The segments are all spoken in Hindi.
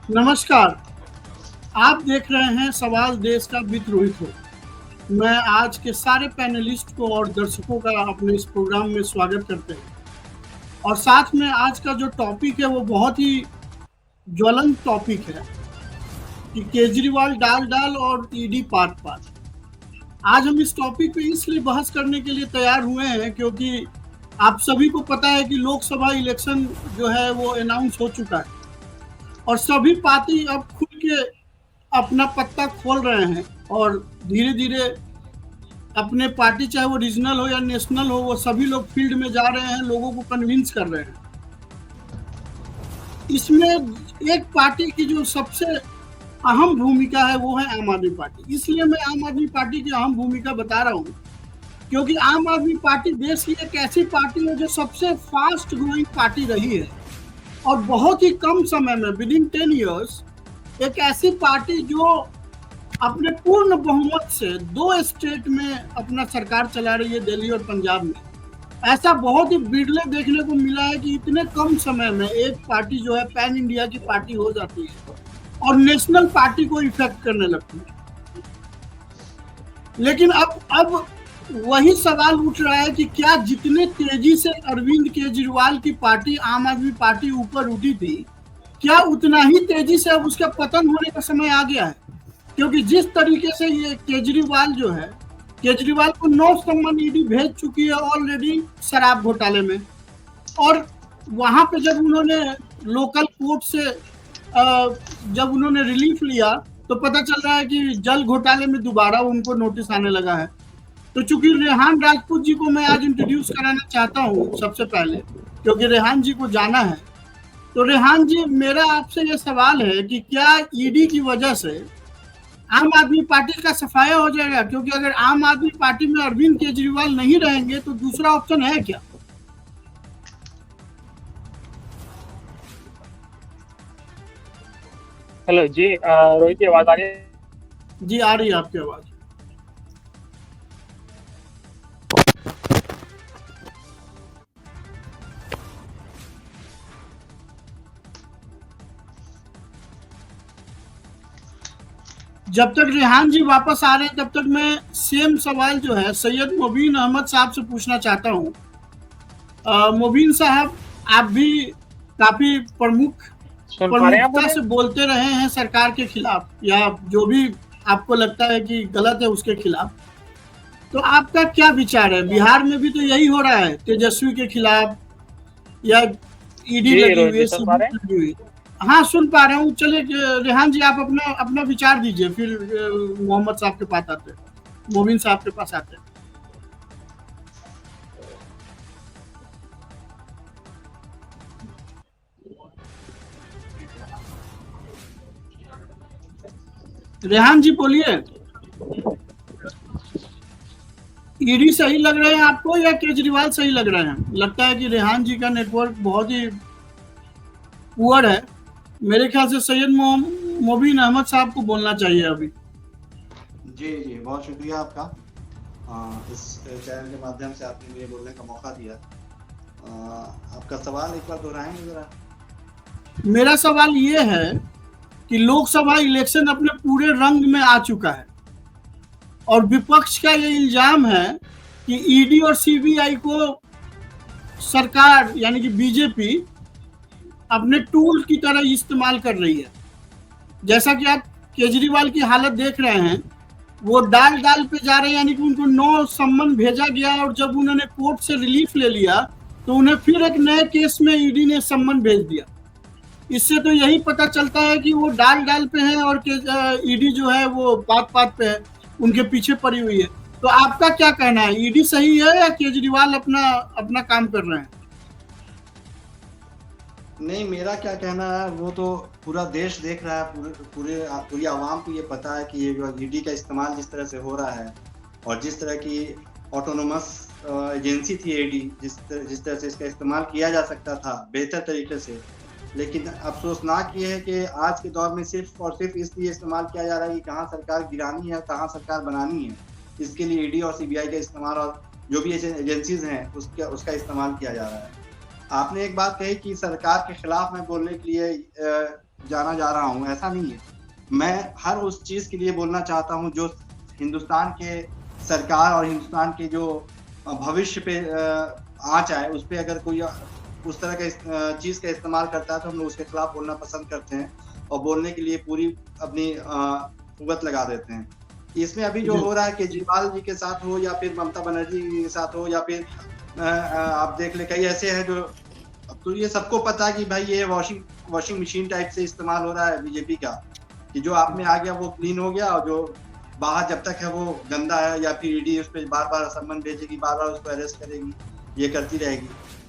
नमस्कार। आप देख रहे हैं सवाल देश का वित्त रोहित हो। मैं आज के सारे पैनलिस्ट को और दर्शकों का अपने इस प्रोग्राम में स्वागत करते हैं और साथ में आज का जो टॉपिक है वो बहुत ही ज्वलंत टॉपिक है कि केजरीवाल डाल डाल और ईडी पात पात। आज हम इस टॉपिक पे इसलिए बहस करने के लिए तैयार हुए हैं क्योंकि आप सभी को पता है कि लोकसभा इलेक्शन जो है वो अनाउंस हो चुका है और सभी पार्टी अब खुद के अपना पत्ता खोल रहे हैं और धीरे धीरे अपने पार्टी चाहे वो रीजनल हो या नेशनल हो वो सभी लोग फील्ड में जा रहे हैं, लोगों को कन्विंस कर रहे हैं। इसमें एक पार्टी की जो सबसे अहम भूमिका है वो है आम आदमी पार्टी। इसलिए मैं आम आदमी पार्टी की अहम भूमिका बता रहा हूँ क्योंकि आम आदमी पार्टी देश की एक ऐसी पार्टी है जो सबसे फास्ट ग्रोइंग पार्टी रही है और बहुत ही कम समय में विद इन 10 ईयर्स एक ऐसी पार्टी जो अपने पूर्ण बहुमत से 2 स्टेट में अपना सरकार चला रही है, दिल्ली और पंजाब में। ऐसा बहुत ही बिरले देखने को मिला है कि इतने कम समय में एक पार्टी जो है पैन इंडिया की पार्टी हो जाती है और नेशनल पार्टी को इफेक्ट करने लगती है। लेकिन अब वही सवाल उठ रहा है कि क्या जितने तेजी से अरविंद केजरीवाल की पार्टी आम आदमी पार्टी ऊपर उठी थी, क्या उतना ही तेजी से अब उसका पतन होने का समय आ गया है? क्योंकि जिस तरीके से ये केजरीवाल जो है, केजरीवाल को 9 सम्मन ईडी भेज चुकी है ऑलरेडी शराब घोटाले में और वहां पे जब उन्होंने लोकल कोर्ट से जब उन्होंने रिलीफ लिया तो पता चल रहा है कि जल घोटाले में दोबारा उनको नोटिस आने लगा है। तो चूंकि रेहान राजपूत जी को मैं आज इंट्रोड्यूस कराना चाहता हूँ सबसे पहले, क्योंकि रेहान जी को जाना है। तो रेहान जी, मेरा आपसे ये सवाल है कि क्या ईडी की वजह से आम आदमी पार्टी का सफाया हो जाएगा? क्योंकि अगर आम आदमी पार्टी में अरविंद केजरीवाल नहीं रहेंगे तो दूसरा ऑप्शन है क्या? हेलो जी, रोहित की आवाज आ रही है? जी आ रही है आपकी आवाज। जब तक रेहान जी वापस आ रहे हैं तब तक मैं सेम सवाल जो है सैयद मोबीन अहमद साहब से पूछना चाहता हूँ। मोबीन साहब, आप भी काफी प्रमुखता से बोलते रहे हैं सरकार के खिलाफ या जो भी आपको लगता है कि गलत है उसके खिलाफ, तो आपका क्या विचार है? बिहार में भी तो यही हो रहा है, तेजस्वी के खिलाफ या ईडी लगी हुई। हाँ, सुन पा रहे हूँ। चलिए रेहान जी, आप अपना विचार दीजिए, फिर मोहम्मद साहब के पास आते हैं, मोबिन साहब के पास आते हैं। रेहान जी बोलिए, ईडी सही लग रहे हैं आपको या केजरीवाल सही लग रहे हैं? लगता है कि रेहान जी का नेटवर्क बहुत ही पुअर है। मेरे ख्याल से सैयद मोबिन अहमद साहब को बोलना चाहिए अभी। जी जी, बहुत शुक्रिया आपका इस चैनल के माध्यम से आपने मुझे बोलने का मौका दिया। आपका सवाल एक बार दोहराएंगे जरा? मेरा सवाल ये है कि लोकसभा इलेक्शन अपने पूरे रंग में आ चुका है और विपक्ष का ये इल्जाम है कि ईडी और सीबीआई को सरकार यानी कि बीजेपी अपने टूल की तरह इस्तेमाल कर रही है। जैसा कि आप केजरीवाल की हालत देख रहे हैं, वो डाल डाल पे जा रहे हैं, यानी कि उनको 9 सम्मन भेजा गया और जब उन्होंने कोर्ट से रिलीफ ले लिया तो उन्हें फिर एक नए केस में ईडी ने सम्मन भेज दिया। इससे तो यही पता चलता है कि वो डाल डाल पे है और ईडी जो है वो पात पात पे है, उनके पीछे पड़ी हुई है। तो आपका क्या कहना है, ईडी सही है या केजरीवाल अपना काम कर रहे हैं? नहीं, मेरा क्या कहना है वो तो पूरा देश देख रहा है, पूरी आवाम को ये पता है कि ये जो ईडी का इस्तेमाल जिस तरह से हो रहा है और जिस तरह की ऑटोनोमस एजेंसी थी ईडी, जिस तरह से इसका इस्तेमाल किया जा सकता था बेहतर तरीके से, लेकिन अफसोसनाक ये है कि आज के दौर में सिर्फ और सिर्फ इसलिए इस्तेमाल किया जा रहा है कि कहाँ सरकार गिरानी है, कहाँ सरकार बनानी है, इसके लिए ईडी और सीबीआई का इस्तेमाल और जो भी एजेंसीज हैं उसका इस्तेमाल किया जा रहा है। आपने एक बात कही कि सरकार के खिलाफ में बोलने के लिए जाना जा रहा हूँ, ऐसा नहीं है। मैं हर उस चीज के लिए बोलना चाहता हूँ जो हिंदुस्तान के सरकार और हिंदुस्तान के जो भविष्य पे आँच आए, उस पे अगर कोई उस तरह का चीज का इस्तेमाल करता है तो हम लोग उसके खिलाफ बोलना पसंद करते हैं और बोलने के लिए पूरी अपनी कुव्वत लगा देते हैं। इसमें अभी जो हो रहा है केजरीवाल जी के साथ हो या फिर ममता बनर्जी के साथ हो या फिर आप देख ले कई ऐसे हैं जो, तो ये सबको पता है कि भाई ये वॉशिंग मशीन टाइप से इस्तेमाल हो रहा है बीजेपी का, कि जो आप में आ गया वो क्लीन हो गया और जो बाहर जब तक है वो गंदा है, या फिर ईडी उस पर बार बार सम्मन भेजेगी, बार बार उसको अरेस्ट करेगी, ये करती रहेगी।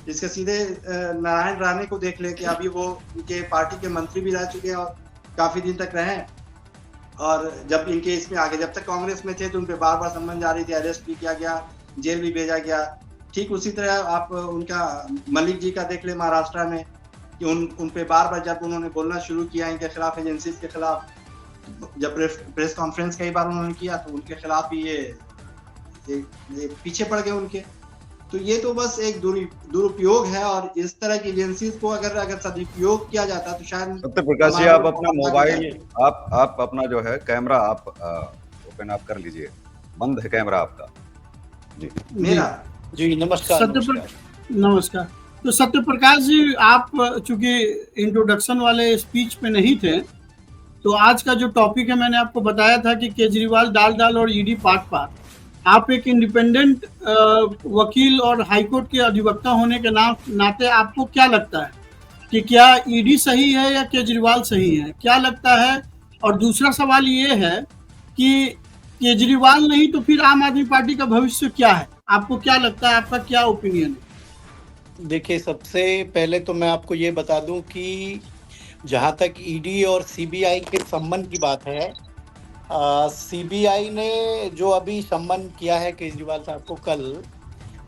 इसके सीधे नारायण राणे को देख ले कि अभी वो उनके पार्टी के मंत्री भी रह चुके हैं और काफी दिन तक रहे, और जब इनके इसमें आगे जब तक कांग्रेस में थे तो उन पे बार बार सम्मन जारी थे, अरेस्ट भी किया गया, जेल भी भेजा गया। ठीक उसी तरह आप उनका मलिक जी का देख ले महाराष्ट्र में, कि उन पे बार बार जब उन्होंने बोलना शुरू किया इनके खिलाफ, एजेंसीज के खिलाफ, जब प्रेस कॉन्फ्रेंस कई बार उन्होंने किया तो उनके खिलाफ भी ये पीछे पड़ गए उनके। तो ये तो बस एक दुरुपयोग है, और इस तरह की एजेंसीज को अगर सदुपयोग किया जाता तो शायद। सत्यप्रकाश जी, आप अपना मोबाइल, आप अपना जो है कैमरा आप ओपन आप कर लीजिए, बंद है कैमरा आपका जी। मेरा जी नमस्कार। नमस्कार। तो सत्यप्रकाश जी, आप चूंकि इंट्रोडक्शन वाले स्पीच पे नहीं थे, तो आज का जो टॉपिक है मैंने आपको बताया था कि केजरीवाल डाल और ईडी पाट। आप एक इंडिपेंडेंट वकील और हाईकोर्ट के अधिवक्ता होने के नाते आपको क्या लगता है कि क्या ईडी सही है या केजरीवाल सही है, क्या लगता है? और दूसरा सवाल ये है कि केजरीवाल नहीं तो फिर आम आदमी पार्टी का भविष्य क्या है? आपको क्या लगता है, आपका क्या ओपिनियन है? देखिए, सबसे पहले तो मैं आपको ये बता दूं कि जहां तक ईडी और सीबीआई के सम्मन की बात है, सीबीआई ने जो अभी सम्मन किया है केजरीवाल साहब को कल,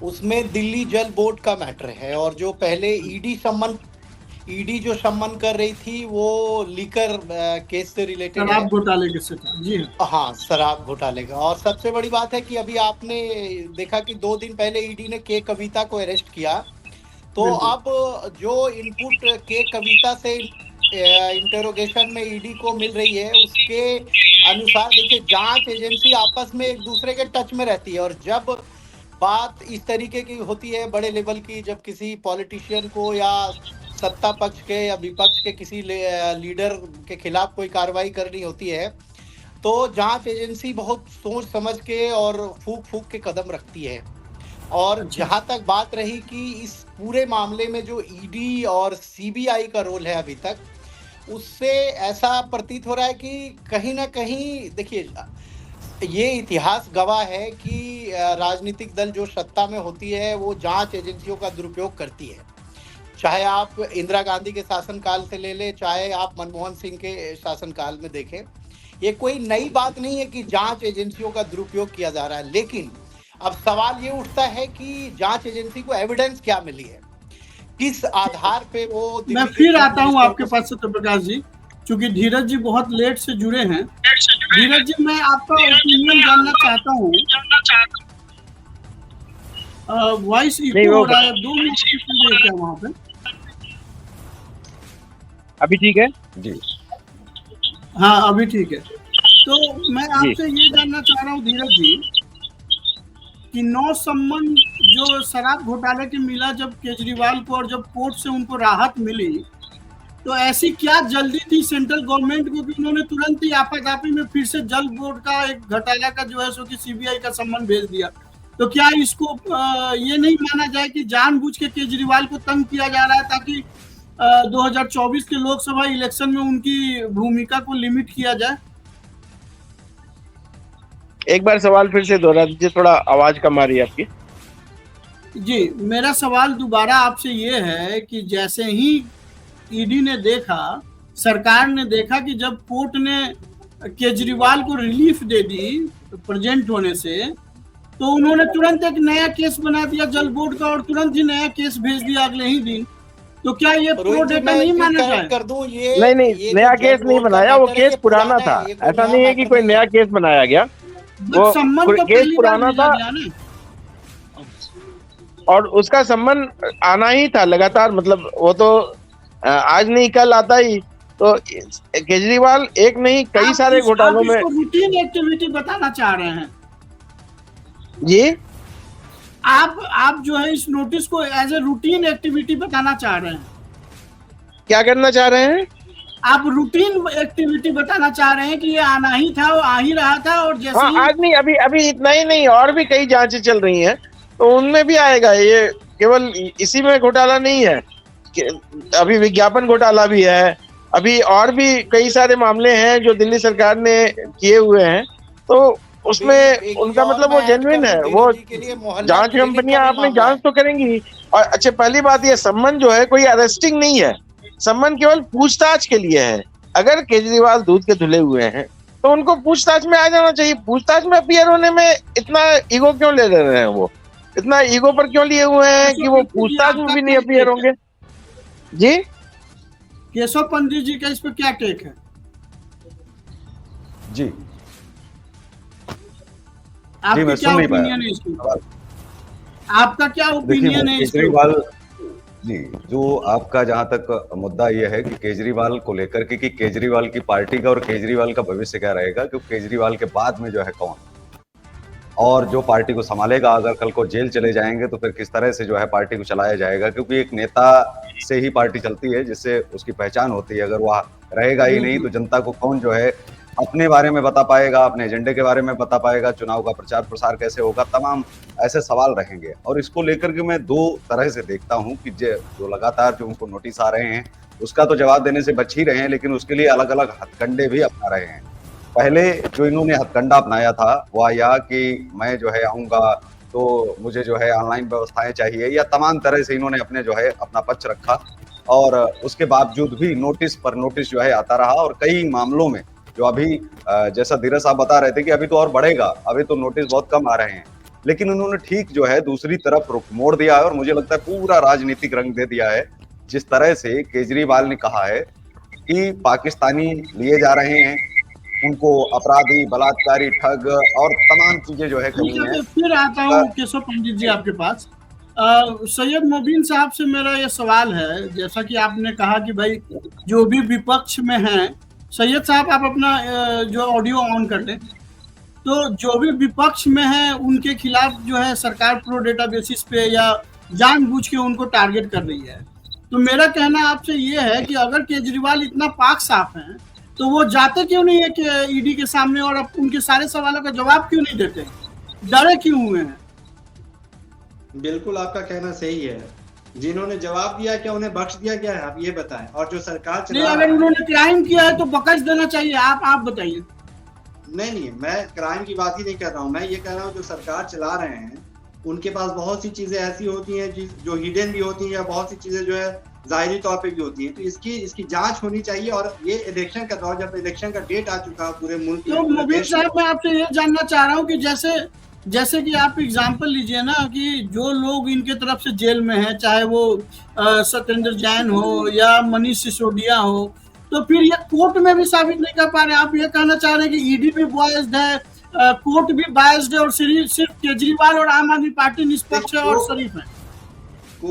उसमें दिल्ली जल बोर्ड का मैटर है। और जो पहले ईडी जो सम्मन कर रही थी वो लीकर केस से रिलेटेड, शराब घोटाले के से था। जी हाँ, शराब घोटाले का। और सबसे बड़ी बात है कि अभी आपने देखा कि 2 दिन पहले ईडी ने के कविता को अरेस्ट किया, तो अब जो इनपुट के कविता से इंटरोगेशन में ईडी को मिल रही है, उसके अनुसार देखिए जांच एजेंसी आपस में एक दूसरे के टच में रहती है, और जब बात इस तरीके की होती है बड़े लेवल की, जब किसी पॉलिटिशियन को या सत्ता पक्ष के या विपक्ष के किसी लीडर के खिलाफ कोई कार्रवाई करनी होती है, तो जांच एजेंसी बहुत सोच समझ के और फूक के कदम रखती है। और जहां तक बात रही कि इस पूरे मामले में जो ईडी और सीबीआई का रोल है अभी तक, उससे ऐसा प्रतीत हो रहा है कि कहीं ना कहीं, देखिए, ये इतिहास गवाह है कि राजनीतिक दल जो सत्ता में होती है वो जांच एजेंसियों का दुरुपयोग करती है। चाहे आप इंदिरा गांधी के शासनकाल से ले लें, चाहे आप मनमोहन सिंह के शासनकाल में देखें, ये कोई नई बात नहीं है कि जांच एजेंसियों का दुरुपयोग किया जा रहा है। लेकिन अब सवाल ये उठता है कि जांच एजेंसी को एविडेंस क्या मिली है, किस आधार पे वो। मैं फिर आता हूं आपके पास सत्यप्रकाश जी, क्योंकि धीरज जी बहुत लेट से जुड़े हैं। धीरज जी, मैं आपका ओपिनियन जानना चाहता हूं। वॉइस इको हो रहा है, 2 मिनट क्या वहां पे? अभी ठीक है जी? हाँ, अभी ठीक है। तो मैं आपसे ये जानना चाह रहा हूँ धीरज जी कि 9 सम्मन जो शराब घोटाले के मिला जब केजरीवाल को, और जब कोर्ट से उनको राहत मिली, तो ऐसी क्या जल्दी थी सेंट्रल गवर्नमेंट को कि उन्होंने तुरंत ही आपाधापी में फिर से जल बोर्ड का एक घोटाला का जो है सो कि सीबीआई का सम्मन भेज दिया? तो क्या इसको ये नहीं माना जाए कि जानबूझ के केजरीवाल को तंग किया जा रहा है ताकि 2024 के लोकसभा इलेक्शन में उनकी भूमिका को लिमिट किया जाए? एक बार सवाल फिर से दोहरा दीजिए, थोड़ा आवाज कम आ रही है आपकी। जी, मेरा सवाल दोबारा आपसे ये है कि जैसे ही ईडी ने देखा, सरकार ने देखा कि जब कोर्ट ने केजरीवाल को रिलीफ दे दी प्रेजेंट होने से, तो उन्होंने तुरंत एक नया केस बना दिया जल बोर्ड का, और तुरंत ही नया केस भेज दिया अगले ही दिन। तो क्या ये प्रो डेटा नहीं माना जाए? कर दूं, ये नहीं, नया केस नहीं बनाया, वो केस पुराना था। ऐसा नहीं है कि कोई नया केस बनाया गया, वो केस पुराना था और उसका सम्मन आना ही था लगातार। मतलब वो तो आज नहीं कल आता ही, तो केजरीवाल एक नहीं कई सारे घोटालों में रूटीन एक्टिविटी बताना चाह रहे हैं जी। आप जो है इस नोटिस को एज ए रूटीन एक्टिविटी बताना चाह रहे हैं। क्या करना चाह रहे हैं आप? रूटीन एक्टिविटी बताना चाह रहे हैं कि ये आना ही था, वो आ ही रहा था, और जैसे हाँ, आज नहीं, अभी इतना ही नहीं, और भी कई जांचें चल रही हैं तो उनमें भी आएगा। ये केवल इसी में घोटाला नहीं है, अभी विज्ञापन घोटाला भी है, अभी और भी कई सारे मामले हैं जो दिल्ली सरकार ने किए हुए हैं। तो उसमें उनका मतलब वो जेन्युइन है, वो जांच कंपनियां आपने जांच तो करेंगी। और अच्छा, पहली बात ये सम्मन जो है कोई अरेस्टिंग नहीं है, सम्मन केवल पूछताछ के लिए है। अगर केजरीवाल दूध के धुले हुए हैं तो उनको पूछताछ में आ जाना चाहिए। पूछताछ में अपीयर होने में इतना ईगो क्यों ले रहे हैं? वो इतना ईगो पर क्यों लिए हुए हैं कि वो पूछताछ में भी नहीं अपीयर होंगे? जी, केशव पंडित जी का इस पर क्या टेक है? जी आपका क्या ओपिनियन है इसकी? आपका क्या ओपिनियन है इसके? केजरीवाल जी, जो आपका जहां तक मुद्दा यह है कि केजरीवाल को लेकर कि केजरीवाल की पार्टी का और केजरीवाल का भविष्य क्या रहेगा, क्योंकि केजरीवाल के बाद में जो है कौन और जो पार्टी को संभालेगा, अगर कल को जेल चले जाएंगे तो फिर किस तरह से जो है पार्टी को चलाया जाएगा, क्योंकि एक नेता से ही पार्टी चलती है, जिससे उसकी पहचान होती है। अगर वह रहेगा ही नहीं तो जनता को कौन जो है अपने बारे में बता पाएगा, अपने एजेंडे के बारे में बता पाएगा, चुनाव का प्रचार प्रसार कैसे होगा, तमाम ऐसे सवाल रहेंगे। और इसको लेकर के मैं दो तरह से देखता हूं कि जो लगातार जो उनको नोटिस आ रहे हैं उसका तो जवाब देने से बच ही रहे हैं, लेकिन उसके लिए अलग अलग हथकंडे भी अपना रहे हैं। पहले जो इन्होंने हथकंडा अपनाया था वह यह कि मैं जो है आऊंगा तो मुझे जो है ऑनलाइन व्यवस्थाएं चाहिए, या तमाम तरह से इन्होंने अपने जो है अपना पक्ष रखा, और उसके बावजूद भी नोटिस पर नोटिस जो है आता रहा। और कई मामलों में जो अभी जैसा धीरज साहब बता रहे थे कि अभी तो और बढ़ेगा, अभी तो नोटिस बहुत कम आ रहे हैं, लेकिन उन्होंने ठीक जो है दूसरी तरफ रुख मोड़ दिया है, और मुझे लगता है पूरा राजनीतिक रंग दे दिया है। जिस तरह से केजरीवाल ने कहा है कि पाकिस्तानी लिए जा रहे हैं, उनको अपराधी, बलात्कारी, ठग और तमाम चीजें जो है कमी है। फिर आता हूँ केशव पंडित जी आपके पास। सैयद मोबिन साहब से मेरा ये सवाल है, जैसा कि आपने कहा कि भाई जो भी विपक्ष में हैं, सैयद साहब आप अपना जो ऑडियो ऑन कर लें, तो जो भी विपक्ष में है उनके खिलाफ जो है सरकार प्रो डेटा बेसिस पे या जानबूझ के उनको टारगेट कर रही है। तो मेरा कहना आपसे ये है कि अगर केजरीवाल इतना पाक साफ हैं तो वो जाते क्यों नहीं है कि ईडी के सामने और अब उनके सारे सवालों का जवाब क्यों नहीं देते? डरे क्यों हुए हैं? बिल्कुल आपका कहना सही है। जिन्होंने जवाब दिया क्या उन्हें बख्श दिया गया है, आप ये बताएं। और जो सरकार नहीं, अगर उन्होंने क्राइम किया है तो बख्श देना चाहिए। आप बताइए। नहीं, मैं क्राइम की बात ही नहीं कर रहा हूँ। मैं ये कह रहा हूँ जो सरकार चला रहे हैं उनके पास बहुत सी चीजें ऐसी होती हैं जो हिडन भी होती हैं, या बहुत सी चीजें जो है जाहिरी तौर पे भी होती हैं। तो इसकी जांच होनी चाहिए। और ये इलेक्शन का दौर, जब इलेक्शन का डेट आ चुका है पूरे मुल्क में, तो मुबीन साहब मैं आपसे ये जानना चाह रहा हूँ कि जैसे कि आप एग्जाम्पल लीजिए ना कि जो लोग इनके तरफ से जेल में हैं, चाहे वो सत्येंद्र जैन हो या मनीष सिसोदिया हो, तो फिर ये कोर्ट में भी साबित नहीं कर पा रहे। आप ये कहना चाह रहे हैं कि ईडी भी बायस्ड है, कोर्ट भी बायस्ड है, और सिर्फ केजरीवाल और आम आदमी पार्टी निष्पक्ष है और शरीफ है।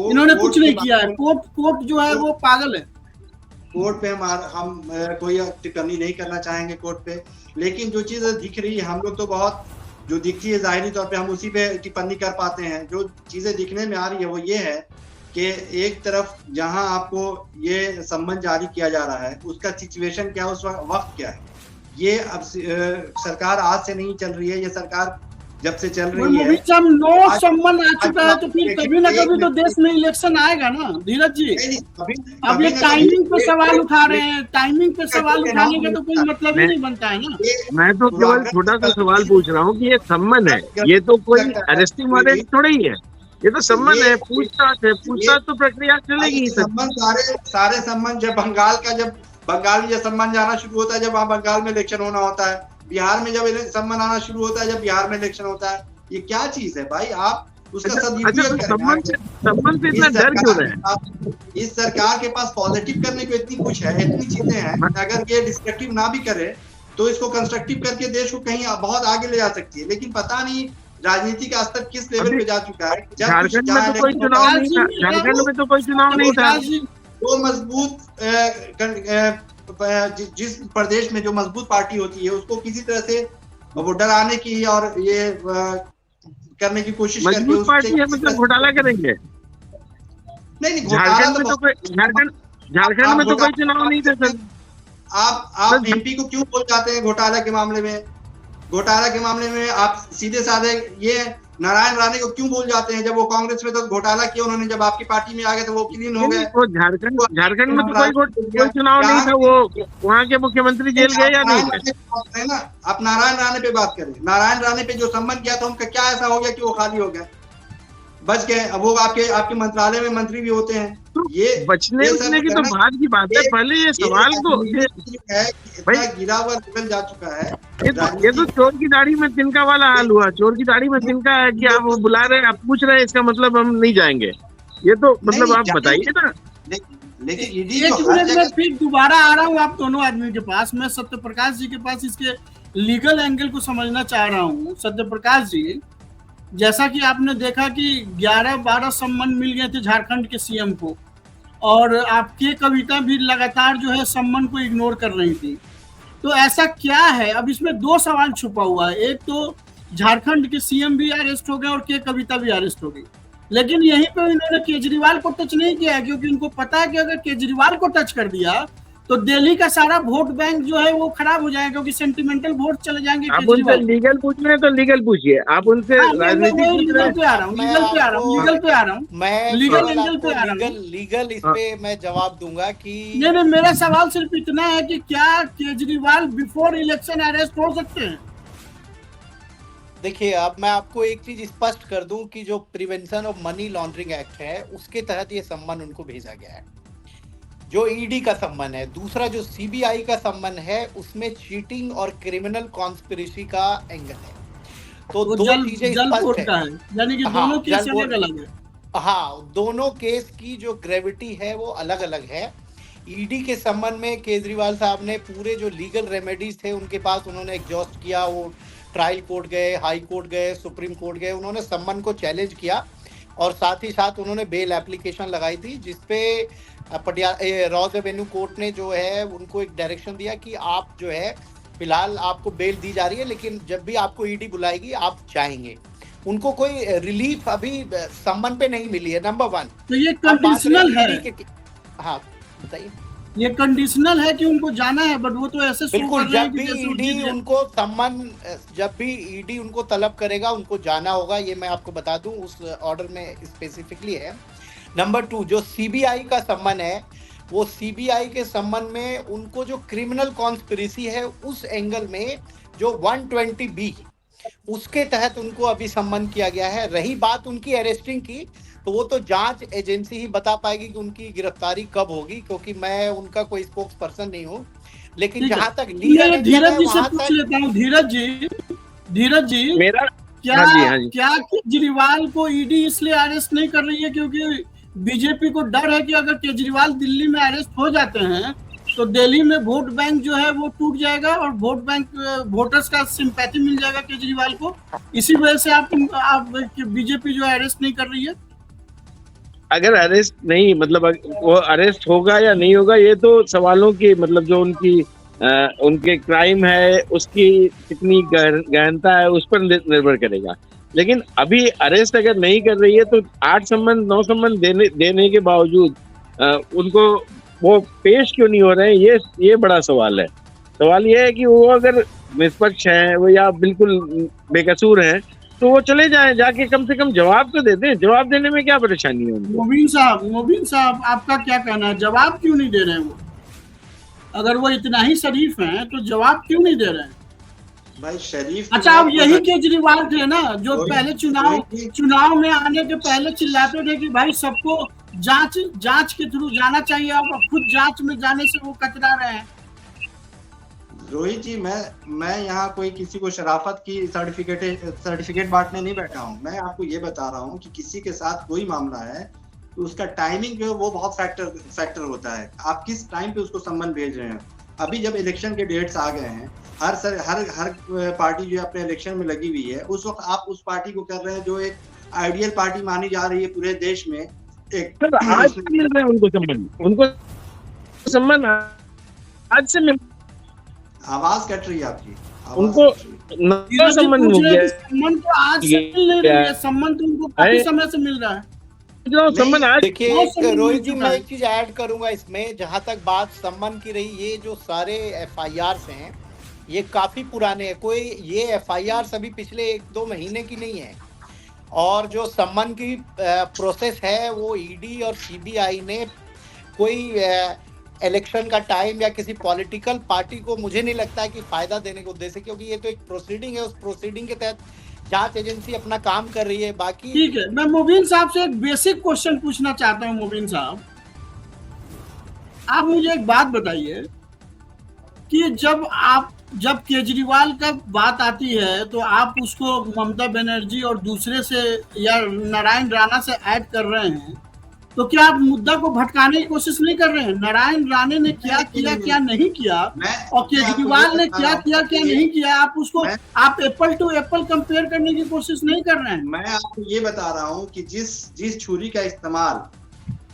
इन्होंने कुछ नहीं किया है। कोर्ट जो है वो पागल है। कोर्ट पे हम कोई टिप्पणी नहीं करना चाहेंगे कोर्ट पे, लेकिन जो चीजें दिख रही है, हम लोग तो बहुत जो दिखती है जाहिरी तौर पे हम उसी पे टिप्पणी कर पाते हैं। जो चीजें दिखने में आ रही है वो ये है कि एक तरफ जहां आपको ये सम्मन जारी किया जा रहा है, उसका सिचुएशन क्या है, उस वक्त क्या है। ये अब सरकार आज से नहीं चल रही है, ये सरकार जब से चल रही है। नो सम्मन आ चुका है तो फिर कभी ना कभी तो देश में इलेक्शन आएगा ना धीरज जी। अब ये टाइमिंग पे सवाल उठा रहे हैं, टाइमिंग पे सवाल उठाने का तो कोई मतलब ही नहीं बनता है ना। मैं तो केवल छोटा सा सवाल पूछ रहा हूँ कि ये सम्मन है, ये तो कोई अरेस्टिंग वाले थोड़ा ही है, ये तो सम्मन है, पूछताछ है, पूछताछ तो प्रक्रिया चलेगी। सारे सम्मन जब बंगाल में जब सम्मन जाना शुरू होता है, जब वहाँ बंगाल में इलेक्शन होना होता है, बिहार में जब सम्मन आना शुरू होता है, जब बिहार में इलेक्शन होता है, ये क्या चीज है भाई? आप उसका सदुपयोग करें। इस सरकार के पास पॉजिटिव करने को इतनी कुछ है, इतनी चीजें हैं, अगर ये डिस्ट्रक्टिव ना भी करे तो इसको कंस्ट्रक्टिव करके देश को कहीं बहुत आगे ले जा सकती है। लेकिन पता नहीं राजनीति का स्तर किस लेवल पे जा चुका है। झारखंड में तो कोई चुनाव नहीं था, दो मजबूत जिस प्रदेश में जो मजबूत पार्टी होती है उसको किसी तरह से वो डराने की और ये करने की कोशिश करके मजबूत पार्टी है मतलब घोटाला करेंगे। नहीं झारखंड में तो कोई झारखंड में तो कोई चुनाव नहीं थे सर। आप एमपी को क्यों बोल जाते हैं घोटाला के मामले में? घोटाला के मामले में आप सीधे साधे ये नारायण राणे को क्यों बोल जाते हैं? जब वो कांग्रेस में तो घोटाला किया उन्होंने, जब आपकी पार्टी में आ गए तो वो क्लीन हो गए। वो झारखंड में तो कोई चुनाव नहीं था, वो वहाँ के मुख्यमंत्री जेल गए या नहीं? ना आप नारायण राणे पे बात करें। नारायण राणे पे जो सम्मान किया था उनका क्या ऐसा हो गया कि वो खाली हो गया, बच गए? अब वो आपके मंत्रालय में मंत्री भी होते हैं। तो ये बचने की तो बात की बात है। पहले ये सवाल तो भाई गिरा हुआ लेवल जा चुका है। ये तो चोर की दाढ़ी में तिनका वाला हाल हुआ। चोर की दाढ़ी में तिनका है कि आप बुला रहे हैं, आप पूछ रहे हैं, इसका मतलब हम नहीं जाएंगे। ये तो मतलब आप बताइए ना। लेकिन एक मिनट में फिर दोबारा आ रहा हूँ आप दोनों आदमी के पास। मैं सत्य प्रकाश जी के पास इसके लीगल एंगल को समझना चाह रहा हूँ। सत्य प्रकाश जी, जैसा कि आपने देखा कि 11-12 सम्मान मिल गए थे झारखंड के सीएम को, और आपकी कविता भी लगातार जो है सम्मान को इग्नोर कर रही थी। तो ऐसा क्या है? अब इसमें दो सवाल छुपा हुआ है। एक तो झारखंड के सीएम भी अरेस्ट हो गए और के कविता भी अरेस्ट हो गई, लेकिन यहीं पे इन्होंने केजरीवाल को टच नहीं किया है, क्योंकि उनको पता है कि अगर केजरीवाल को टच कर दिया तो दिल्ली का सारा वोट बैंक जो है वो खराब हो जाएगा, क्योंकि सेंटिमेंटल वोट चले जाएंगे। आप उनसे लीगल पूछ रहे हैं तो लीगल पूछिए, आप उनसे राजनीतिक लीगल पे आ रहा हूँ, मैं लीगल एंगल पे आ रहा हूँ। लीगल इस पे मैं जवाब दूंगा कि नहीं, मेरा सवाल सिर्फ इतना है कि क्या केजरीवाल बिफोर इलेक्शन अरेस्ट हो सकते हैं? देखिए, अब मैं आपको एक चीज स्पष्ट कर दूं कि जो prevention of money laundering act है उसके तहत ये सम्मन उनको भेजा गया है, जो ईडी का सम्मन है। दूसरा जो सीबीआई का सम्मन है उसमें चीटिंग और क्रिमिनल कॉन्स्पिरेसी का एंगल है। तो दो चीजें स्पष्ट है, यानी कि दोनों केस अलग है। हाँ, दोनों केस की जो ग्रेविटी है वो अलग अलग है। ईडी के सम्मन में केजरीवाल साहब ने पूरे जो लीगल रेमेडीज थे उनके पास उन्होंने एग्जॉस्ट किया। वो ट्रायल कोर्ट गए, हाई कोर्ट गए, सुप्रीम कोर्ट गए, उन्होंने सम्मन को चैलेंज किया और साथ ही साथ उन्होंने बेल एप्लीकेशन लगाई थी, जिसपे रॉ रेवेन्यू कोर्ट ने जो है उनको एक डायरेक्शन दिया कि आप जो है फिलहाल आपको बेल दी जा रही है, लेकिन जब भी आपको ईडी बुलाएगी आप जाएंगे। उनको कोई रिलीफ अभी सम्मन पे नहीं मिली है, नंबर 1। तो ये कंडीशनल है। हाँ बताइए। ये कंडीशनल है कि उनको जाना है, बट वो तो ऐसे बिल्कुल, जब भी ईडी उनको सम्मन, जब भी ईडी उनको तलब करेगा उनको जाना होगा। ये मैं आपको बता दूं, उस ऑर्डर में स्पेसिफिकली है। नंबर 2, जो सीबीआई का सम्मन है, वो सीबीआई के सम्मन में उनको जो क्रिमिनल कॉन्स्पिरेसी है उस एंगल में जो 120B उसके तहत उनको अभी सम्मन किया गया है। रही बात उनकी अरेस्टिंग की, तो वो तो जांच एजेंसी ही बता पाएगी कि उनकी गिरफ्तारी कब होगी, क्योंकि मैं उनका कोई स्पोक्स पर्सन नहीं हूँ। लेकिन जहां तक लीगल धीरज जी से पूछ लेता हूँ। धीरज जी, मेरा क्या केजरीवाल को ईडी इसलिए अरेस्ट नहीं कर रही है क्योंकि बीजेपी को डर है कि अगर केजरीवाल दिल्ली में अरेस्ट हो जाते हैं तो दिल्ली में वोट बैंक जो है वो टूट जाएगा और वोट बैंक वोटर्स का सिंपैथी मिल जाएगा केजरीवाल को। इसी वजह से आप बीजेपी जो अरेस्ट नहीं कर रही है। अगर अरेस्ट नहीं, मतलब वो अरेस्ट होगा या नहीं होगा, ये तो सवालों की मतलब जो उनके क्राइम है उसकी कितनी गहनता है उस पर निर्भर करेगा। लेकिन अभी अरेस्ट अगर नहीं कर रही है तो 8 सम्मन 9 सम्मन देने के बावजूद उनको वो पेश क्यों नहीं हो रहे हैं, ये बड़ा सवाल है। सवाल ये है कि वो अगर निष्पक्ष हैं वो या बिल्कुल बेकसूर हैं तो वो चले जाएं, जाके कम से कम जवाब तो दे दें। जवाब देने में क्या परेशानी है उनको? मोबिन साहब आपका क्या कहना है? जवाब क्यों नहीं दे रहे हैं वो? अगर वो इतना ही शरीफ हैं तो जवाब क्यों नहीं दे रहे हैं? भाई शरीफ, अच्छा, अब यही केजरीवाल थे ना जो पहले चुनाव में आने के पहले चिल्लाते थे कि भाई सबको जांच के थ्रू जाना चाहिए, अब खुद जांच में जाने से वो कतरा रहे हैं। रोहित जी, मैं यहाँ कोई किसी को शराफत की सर्टिफिकेट बांटने नहीं बैठा हूँ। मैं आपको ये बता रहा हूँ कि किसी के साथ कोई मामला है तो उसका टाइमिंग जो है वो बहुत फैक्टर होता है। आप किस टाइम पे उसको सम्मन भेज रहे हैं। अभी जब इलेक्शन के डेट्स आ गए हैं, हर पार्टी जो है अपने इलेक्शन में लगी हुई है, उस वक्त आप उस पार्टी को कर रहे हैं जो एक आइडियल पार्टी मानी जा रही है पूरे देश में। आज मिल रहा है उनको सम्मन आज से मैं आवाज कट रही है आपकी, आवाज उनको कट रही है। नया संबंध पूछ हो रहे गया हैं कि सम्मान तो आज से मिल नहीं रही है, सम्मान तो उनको काफी अरे, समय से मिल रहा है। जो संबंध आज बहुत देखिए समय रोहित मिल जी, चुका मैं है। एक चीज ऐड करूंगा इसमें, जहां तक बात सम्मान की रही, ये जो सारे एफआईआर हैं ये काफी पुराने हैं। कोई ये एफआईआर अभी पिछले 1-2 महीने की नहीं है। और जो सम्मान की प्रोसेस है वो ईडी और सीबीआई ने कोई इलेक्शन का टाइम या किसी पॉलिटिकल पार्टी को, मुझे नहीं लगता है कि फायदा देने के उद्देश्य, क्योंकि ये तो एक प्रोसीडिंग है, उस प्रोसीडिंग के तहत जांच एजेंसी अपना काम कर रही है। बाकी ठीक है, मैं मुबीन साहब से एक बेसिक क्वेश्चन पूछना चाहता हूं। मुबीन साहब, आप मुझे एक बात बताइए कि जब केजरीवाल का बात आती है तो आप उसको ममता बनर्जी और दूसरे से या नारायण राणा से ऐड कर रहे हैं, तो क्या आप मुद्दा को भटकाने की कोशिश नहीं कर रहे हैं? नारायण राणे ने क्या किया, क्या नहीं किया, और केजरीवाल ने क्या किया, क्या नहीं किया, आप उसको आप एप्पल टू एप्पल कंपेयर करने की कोशिश नहीं कर रहे हैं। मैं आपको ये बता रहा हूँ कि जिस छुरी का इस्तेमाल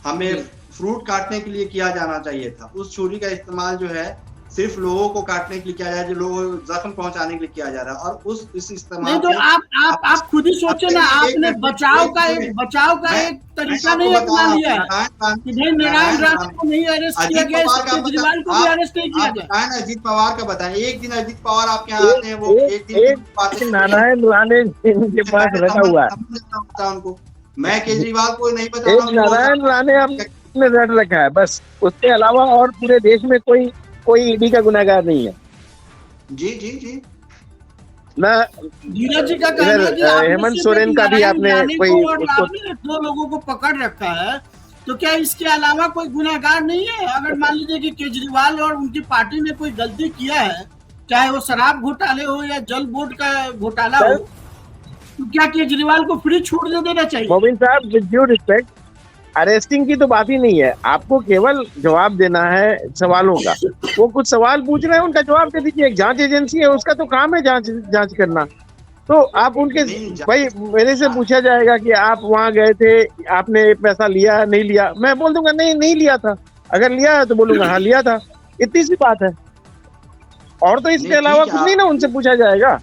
हमें फ्रूट काटने के लिए किया जाना चाहिए था, उस छुरी का इस्तेमाल जो है सिर्फ लोगों को काटने के लिए किया जा रहा है, जो लोगों को जख्म पहुंचाने के लिए किया जा रहा है। और इस इस्तेमाल नहीं, तो आप खुद ही सोचे ना, आपने बचाव का एक तरीका नहीं अपना लिया कि भाई नारायण राणे को नहीं अरेस्ट किया गया, केजरीवाल को भी अरेस्ट नहीं किया गया। अजीत पवार का बताएं, एक दिन अजीत पवार आपके यहाँ आते हैं, वो एक दिन नारायण राणे के पास रखा हुआ है उनको। मैं केजरीवाल को नहीं बता रहा हूँ, नारायण राणे आपने रट रखा है बस, उसके अलावा और पूरे देश में कोई ईडी का गुनाहगार नहीं है। जी जी जी, ना धीरज जी का कहना है कि हेमंत सोरेन का भी आपने कोई उसको 2 लोगों को पकड़ रखा है, तो क्या इसके अलावा कोई गुनाहगार नहीं है? अगर मान लीजिए कि केजरीवाल और उनकी पार्टी ने कोई गलती किया है, चाहे वो शराब घोटाले हो या जल बोर्ड का घोटाला हो, तो क्या केजरीवाल को फ्री छूट दे देना चाहिए? मोबिन साहब, विद ड्यू रिस्पेक्ट, अरेस्टिंग की तो बात ही नहीं है, आपको केवल जवाब देना है सवालों का। वो कुछ सवाल पूछ रहे हैं, उनका जवाब दे दीजिए। एक जांच एजेंसी है, उसका तो काम है जांच करना। तो आप उनके भाई, मेरे से पूछा जाएगा कि आप वहां गए थे, आपने पैसा लिया नहीं लिया, मैं बोल दूंगा नहीं लिया था। अगर लिया है तो बोलूंगा हाँ लिया था, इतनी सी बात है। और तो इसके अलावा कुछ नहीं ना उनसे पूछा जाएगा।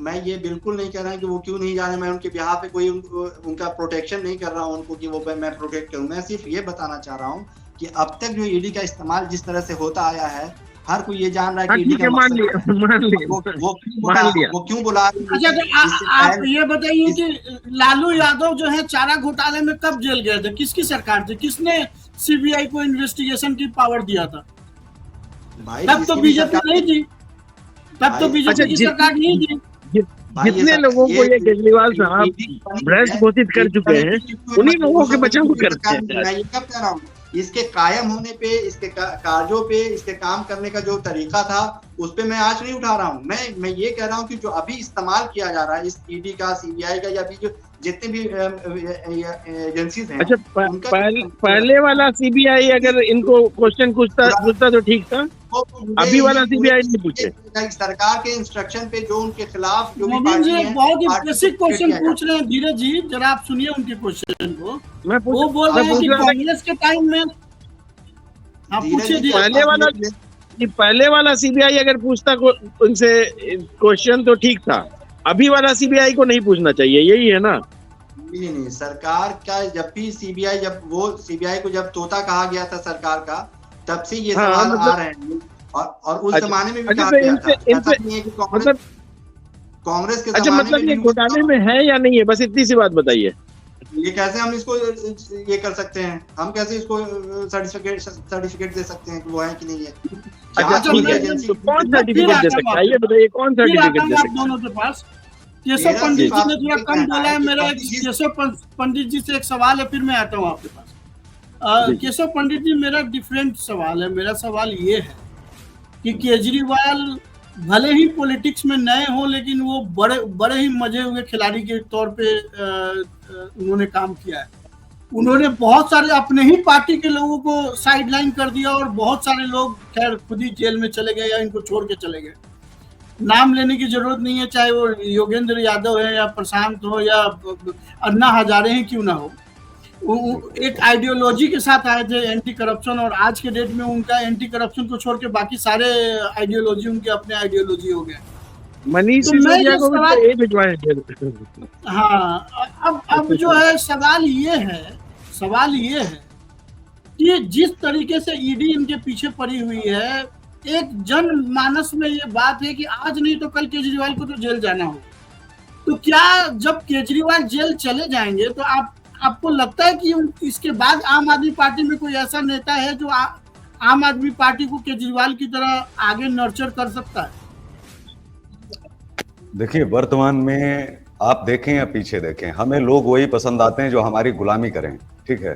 मैं ये बिल्कुल नहीं कह रहा कि वो क्यों नहीं जाने, मैं उनके बिहार पे कोई उनका प्रोटेक्शन नहीं कर रहा हूँ उनको कि वो मैं प्रोटेक्ट करूँ। मैं सिर्फ ये बताना चाह रहा हूँ कि अब तक जो ईडी का इस्तेमाल जिस तरह से होता आया है, हर कोई ये जान रहा है कि ईडी का मान लिया वो क्यों बुला रही है। अच्छा, तो आप ये बताइए कि लालू यादव जो है चारा घोटाले में कब जेल गए थे? किसकी सरकार थी? किसने सीबीआई को इन्वेस्टिगेशन की पावर दिया था? तब तो बीजेपी नहीं थी, तब तो बीजेपी की सरकार नहीं थी। जितने लोगों को ये केजरीवाल साहब भ्रष्ट घोषित कर चुके हैं, उन्हीं लोगों के बचाव करते हैं। मैं ये कब कह रहा हूँ, इसके कायम होने पे, इसके कार्यों पे, इसके काम करने का जो तरीका था, उस पे मैं आज नहीं उठा रहा हूँ। मैं ये कह रहा हूँ कि जो अभी इस्तेमाल किया जा रहा है इस ईडी का, सीबीआई का, या अभी जो जितने भी एजेंसीज हैं। अच्छा, पहले वाला सीबीआई अगर इनको क्वेश्चन पूछता तो ठीक था, अभी वाला सीबीआई नहीं पूछे। सरकार के इंस्ट्रक्शन पे जो उनके खिलाफ जो मोबिन जी बहुत ही बेसिक क्वेश्चन पूछ रहे हैं। धीरज जी, जरा आप सुनिए उनके क्वेश्चन को। वो बोल रहे हैं कि कांग्रेस के टाइम में, आप पूछिए। पहले वाला सीबीआई अगर पूछता उनसे क्वेश्चन तो ठीक था, अभी वाला सीबीआई को नहीं पूछना चाहिए, यही है ना? नहीं, सरकार का जब भी सीबीआई, जब वो सीबीआई को जब तोता कहा गया था सरकार का, तब से ये सवाल आ रहे हैं। और उस जमाने में भी कहा गया था, कांग्रेस के अच्छा, मतलब ये घोटाले में है या नहीं है, बस इतनी सी बात बताइए। ये कैसे हम इसको ये कर सकते हैं, हम कैसे इसको सर्टिफिकेट दे सकते हैं कि वो है कि नहीं है? अच्छा, तो कौन सर्टिफिकेट दे सकता है, ये बताइए, कौन सर्टिफिकेट दे सकता है? दोनों के पास केशव पंडित जी ने थोड़ा कम बोला है। मेरा केशव पंडित जी से एक सवाल है, फिर मैं आता हूँ आपके पास। केशव पंडित जी, मेरा डिफरेंट सवाल है। मेरा सवाल ये है कि केजरीवाल भले ही पॉलिटिक्स में नए हो, लेकिन वो बड़े ही मजे हुए खिलाड़ी के तौर पे उन्होंने काम किया है। उन्होंने बहुत सारे अपने ही पार्टी के लोगों को साइडलाइन कर दिया, और बहुत सारे लोग खैर खुद ही जेल में चले गए या इनको छोड़ के चले गए। नाम लेने की जरूरत नहीं है, चाहे वो योगेंद्र यादव है या प्रशांत हो या अन्ना हजारे हैं, क्यों ना हो। एक आइडियोलॉजी के साथ आए थे एंटी करप्शन, और आज के डेट में उनका एंटी करप्शन को छोड़ के बाकी सारे आइडियोलॉजी उनके अपने आइडियोलॉजी हो गए। मनीष तो मैं सिसोदिया जो को भी सवाल, तो एक भिजवाए थे। हाँ, अब जो है सवाल ये है कि जिस तरीके से ईडी इनके पीछे पड़ी हुई है, एक जनमानस में ये बात है कि आज नहीं तो कल केजरीवाल को तो जेल जाना होगा। तो क्या जब केजरीवाल जेल चले जाएंगे तो आपको लगता है कि इसके बाद आम आदमी पार्टी में कोई ऐसा नेता है जो आम आदमी पार्टी को केजरीवाल की तरह आगे नर्चर कर सकता है? देखिए, वर्तमान में आप देखें या पीछे देखें, हमें लोग वही पसंद आते हैं जो हमारी गुलामी करें, ठीक है।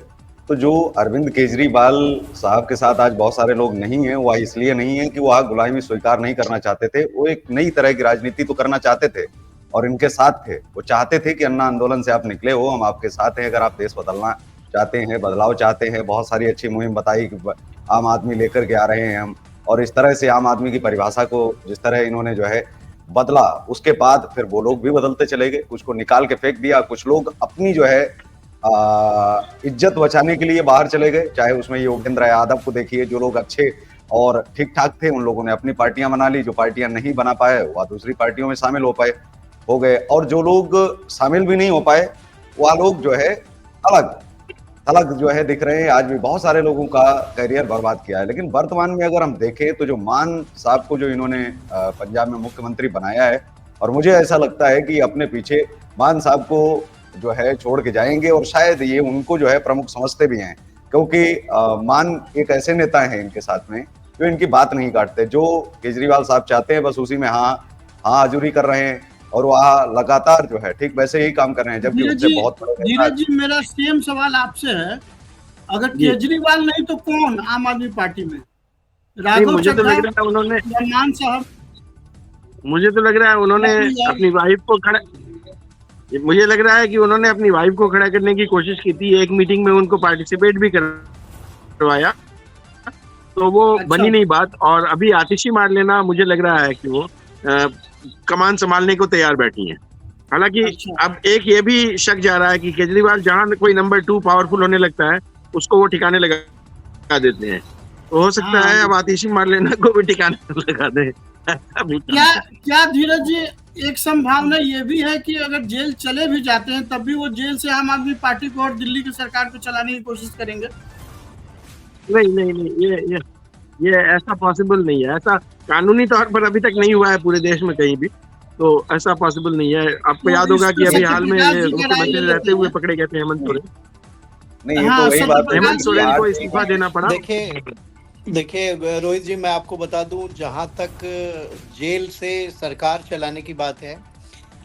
तो जो अरविंद केजरीवाल साहब के साथ आज बहुत सारे लोग नहीं हैं, वह इसलिए नहीं है कि वह गुलामी स्वीकार नहीं करना चाहते थे, वो एक नई तरह की राजनीति तो करना चाहते थे और इनके साथ थे। वो चाहते थे कि अन्ना आंदोलन से आप निकले हो, हम आपके साथ हैं, अगर आप देश बदलना चाहते हैं, बदलाव चाहते हैं। बहुत सारी अच्छी मुहिम बताई कि आम आदमी लेकर के आ रहे हैं हम, और इस तरह से आम आदमी की परिभाषा को जिस तरह इन्होंने जो है बदला, उसके बाद फिर वो लोग भी बदलते चले गए। कुछ को निकाल के फेंक दिया, कुछ लोग अपनी जो है इज्जत बचाने के लिए बाहर चले गए। चाहे उसमें योगेंद्र यादव को देखिए, जो लोग अच्छे और ठीक ठाक थे उन लोगों ने अपनी पार्टियां बना ली, जो पार्टियां नहीं बना पाए वह दूसरी पार्टियों में शामिल हो गए, और जो लोग शामिल भी नहीं हो पाए वह लोग जो है अलग जो है दिख रहे हैं। आज भी बहुत सारे लोगों का करियर बर्बाद किया है। लेकिन वर्तमान में अगर हम देखें तो जो मान साहब को जो इन्होंने पंजाब में मुख्यमंत्री बनाया है, और मुझे ऐसा लगता है कि अपने पीछे मान साहब को जो है छोड़ के जाएंगे, और शायद ये उनको जो है प्रमुख समझते भी हैं, क्योंकि मान एक ऐसे नेता हैं इनके साथ में जो इनकी बात नहीं काटते। जो केजरीवाल साहब चाहते हैं बस उसी में हाँ हजूरी कर रहे हैं, और वह लगातार जो है ठीक वैसे ही काम कर रहे हैं, जबकि उनसे बहुत धीरज जी, मेरा सेम सवाल आपसे है, अगर केजरीवाल नहीं तो कौन आम आदमी पार्टी में? राघव मुझे तो लग रहा है उन्होंने मान साहब, मुझे तो लग रहा है उन्होंने अपनी वाइफ को खड़ा मुझे लग रहा है कि उन्होंने अपनी वाइफ को खड़ा करने की कोशिश की थी। एक मीटिंग में उनको पार्टिसिपेट भी करवाया, तो वो बनी नहीं बात। और अभी आतिशी मार लेना, मुझे लग रहा है कि वो कमान संभालने को तैयार बैठी हैं। हालांकि अब एक ये भी शक जा रहा है कि केजरीवाल जहां कोई नंबर 2 पावरफुल होने लगता है उसको वो ठिकाने लगा देते हैं। तो हो सकता है अब आतिशी मार लेना को भी ठिकाने लगा दे। क्या धीरज जी, एक संभावना ये भी है कि अगर जेल चले भी जाते हैं तब भी वो जेल से आम आदमी पार्टी को और दिल्ली की सरकार को चलाने की कोशिश करेंगे? नहीं, ये ऐसा पॉसिबल नहीं है। ऐसा कानूनी तौर पर अभी तक नहीं हुआ है पूरे देश में कहीं भी, तो ऐसा पॉसिबल नहीं है। आपको याद होगा कि अभी हाल में मुख्यमंत्री रहते हुए पकड़े गए थे हेमंत सोरेन। नहीं, ये तो वही बात है, हेमंत सोरेन को इस्तीफा देना पड़ा। देखिए रोहित जी, मैं आपको बता दूं, जहां तक जेल से सरकार चलाने की बात है,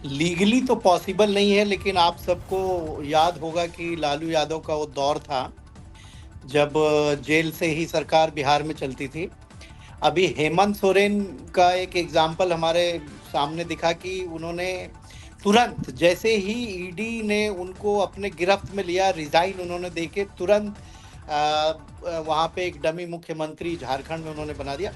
लीगली तो पॉसिबल नहीं है। लेकिन आप सबको याद होगा कि लालू यादव का वो दौर था जब जेल से ही सरकार बिहार में चलती थी। अभी हेमंत सोरेन का एक एग्जाम्पल हमारे सामने दिखा कि उन्होंने तुरंत, जैसे ही ईडी ने उनको अपने गिरफ्त में लिया, रिजाइन उन्होंने देके तुरंत वहाँ पे एक डमी मुख्यमंत्री झारखंड में उन्होंने बना दिया।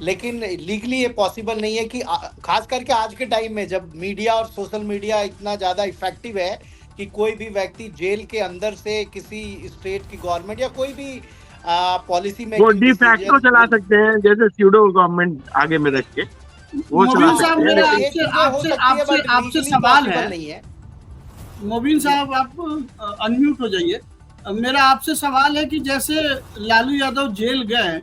लेकिन लीगली ये पॉसिबल नहीं है कि खास करके आज के टाइम में जब मीडिया और सोशल मीडिया इतना ज़्यादा इफेक्टिव है कि कोई भी व्यक्ति जेल के अंदर से किसी स्टेट की गवर्नमेंट या कोई भी पॉलिसी में वो डी फैक्टो चला सकते हैं, जैसे स्यूडो गवर्नमेंट आगे में रख के वो चला सकते हैं। आपसे सवाल है, मोबिन साहब आप अनम्यूट हो जाइए। मेरा आपसे सवाल है कि जैसे लालू यादव जेल गए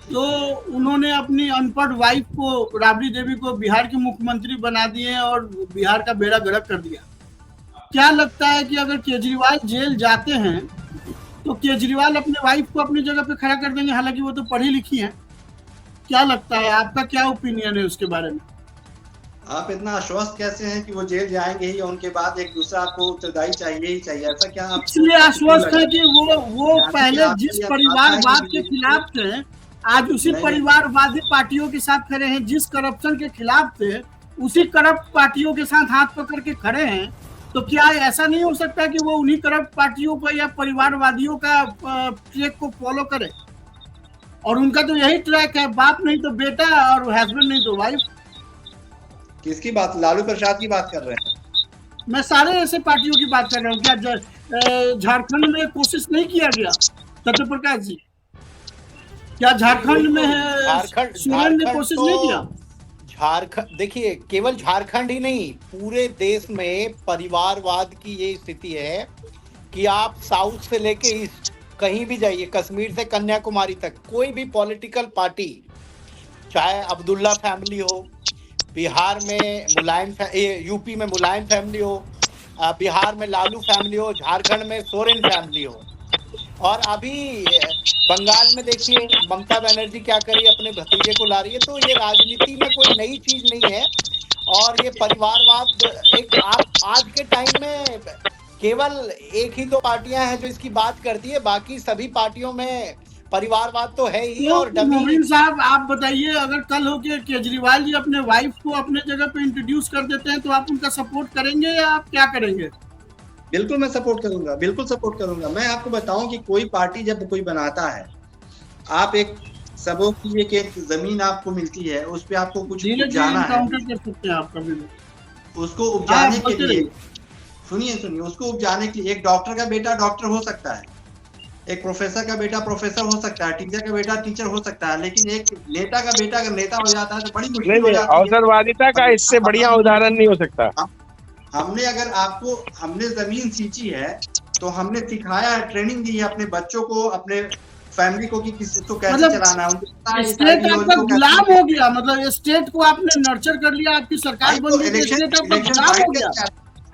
तो उन्होंने अपनी अनपढ़ वाइफ को, राबड़ी देवी को, बिहार के मुख्यमंत्री बना दिए और बिहार का बेड़ा गर्क कर दिया। क्या लगता है कि अगर केजरीवाल जेल जाते हैं तो केजरीवाल अपने वाइफ को अपनी जगह पे खड़ा कर देंगे? हालांकि वो तो पढ़ी लिखी हैं। क्या लगता है, आपका क्या ओपिनियन है उसके बारे में? आप इतना आश्वस्त कैसे हैं कि वो जेल जाएंगे ही और उनके बाद एक दूसरा आपको उत्तरदायी चाहिए ही चाहिए? ऐसा क्या आप इसलिए आश्वस्त है कि वो पहले जिस परिवारवाद के खिलाफ थे आज उसी परिवारवादी पार्टियों के साथ खड़े हैं, जिस करप्शन के खिलाफ थे उसी करप्ट पार्टियों के साथ हाथ पकड़ के खड़े हैं। तो क्या ऐसा नहीं हो सकता कि वो उन्हीं करप्ट पार्टियों का या परिवारवादियों का ट्रैक को फॉलो करे? और उनका तो यही ट्रैक है, बाप नहीं तो बेटा और हस्बैंड नहीं तो वाइफ। किसकी बात? लालू प्रसाद की बात कर रहे हैं? मैं सारे ऐसे पार्टियों की बात कर रहा हूँ। क्या झारखंड में कोशिश नहीं किया गया? सत्य प्रकाश जी, क्या झारखंड में है सोरेन ने कोशिश नहीं किया? झारखंड देखिए, केवल झारखंड ही नहीं, पूरे देश में परिवारवाद की ये स्थिति है कि आप साउथ से लेके ईस्ट कहीं भी जाइए, कश्मीर से कन्याकुमारी तक, कोई भी पॉलिटिकल पार्टी, चाहे अब्दुल्ला फैमिली हो, बिहार में मुलायम, यूपी में मुलायम फैमिली हो, बिहार में लालू फैमिली हो, झारखंड में सोरेन फैमिली हो, और अभी बंगाल में देखिए ममता बनर्जी क्या करी, अपने भतीजे को ला रही है। तो ये राजनीति में कोई नई चीज नहीं है। और ये परिवारवाद एक आप आज के टाइम में केवल एक ही दो पार्टियां हैं जो इसकी बात करती है, बाकी सभी पार्टियों में परिवारवाद तो है ही। और मोबिन साहब आप बताइए, अगर कल हो के केजरीवाल जी अपने वाइफ को अपने जगह पे इंट्रोड्यूस कर देते हैं तो आप उनका सपोर्ट करेंगे या आप क्या करेंगे? बिल्कुल मैं सपोर्ट करूंगा, बिल्कुल सपोर्ट करूंगा। मैं आपको बताऊं कि कोई पार्टी जब कोई बनाता है, आप एक सबों की एक जमीन आपको मिलती है, उस पे आपको कुछ उपजाना है, कर सकते हैं आप कभी भी उसको उपजाने के लिए। सुनिए, उसको उपजाने के लिए एक डॉक्टर का बेटा डॉक्टर हो सकता है, एक प्रोफेसर का बेटा प्रोफेसर हो सकता है, टीचर का बेटा टीचर हो सकता है, लेकिन एक नेता का बेटा अगर नेता हो जाता है तो बड़ी मुश्किल हो जाती है। अवसरवादिता का इससे बढ़िया उदाहरण नहीं हो सकता। हमने जमीन सींची है तो हमने सिखाया है, ट्रेनिंग दी है अपने बच्चों को, अपने फैमिली को कि किसको कैसे चलाना है। स्टेट आपका गुलाम हो गया, मतलब स्टेट को आपने नर्चर कर लिया, आपकी सरकार बन गई, स्टेट आपका गुलाम हो गया।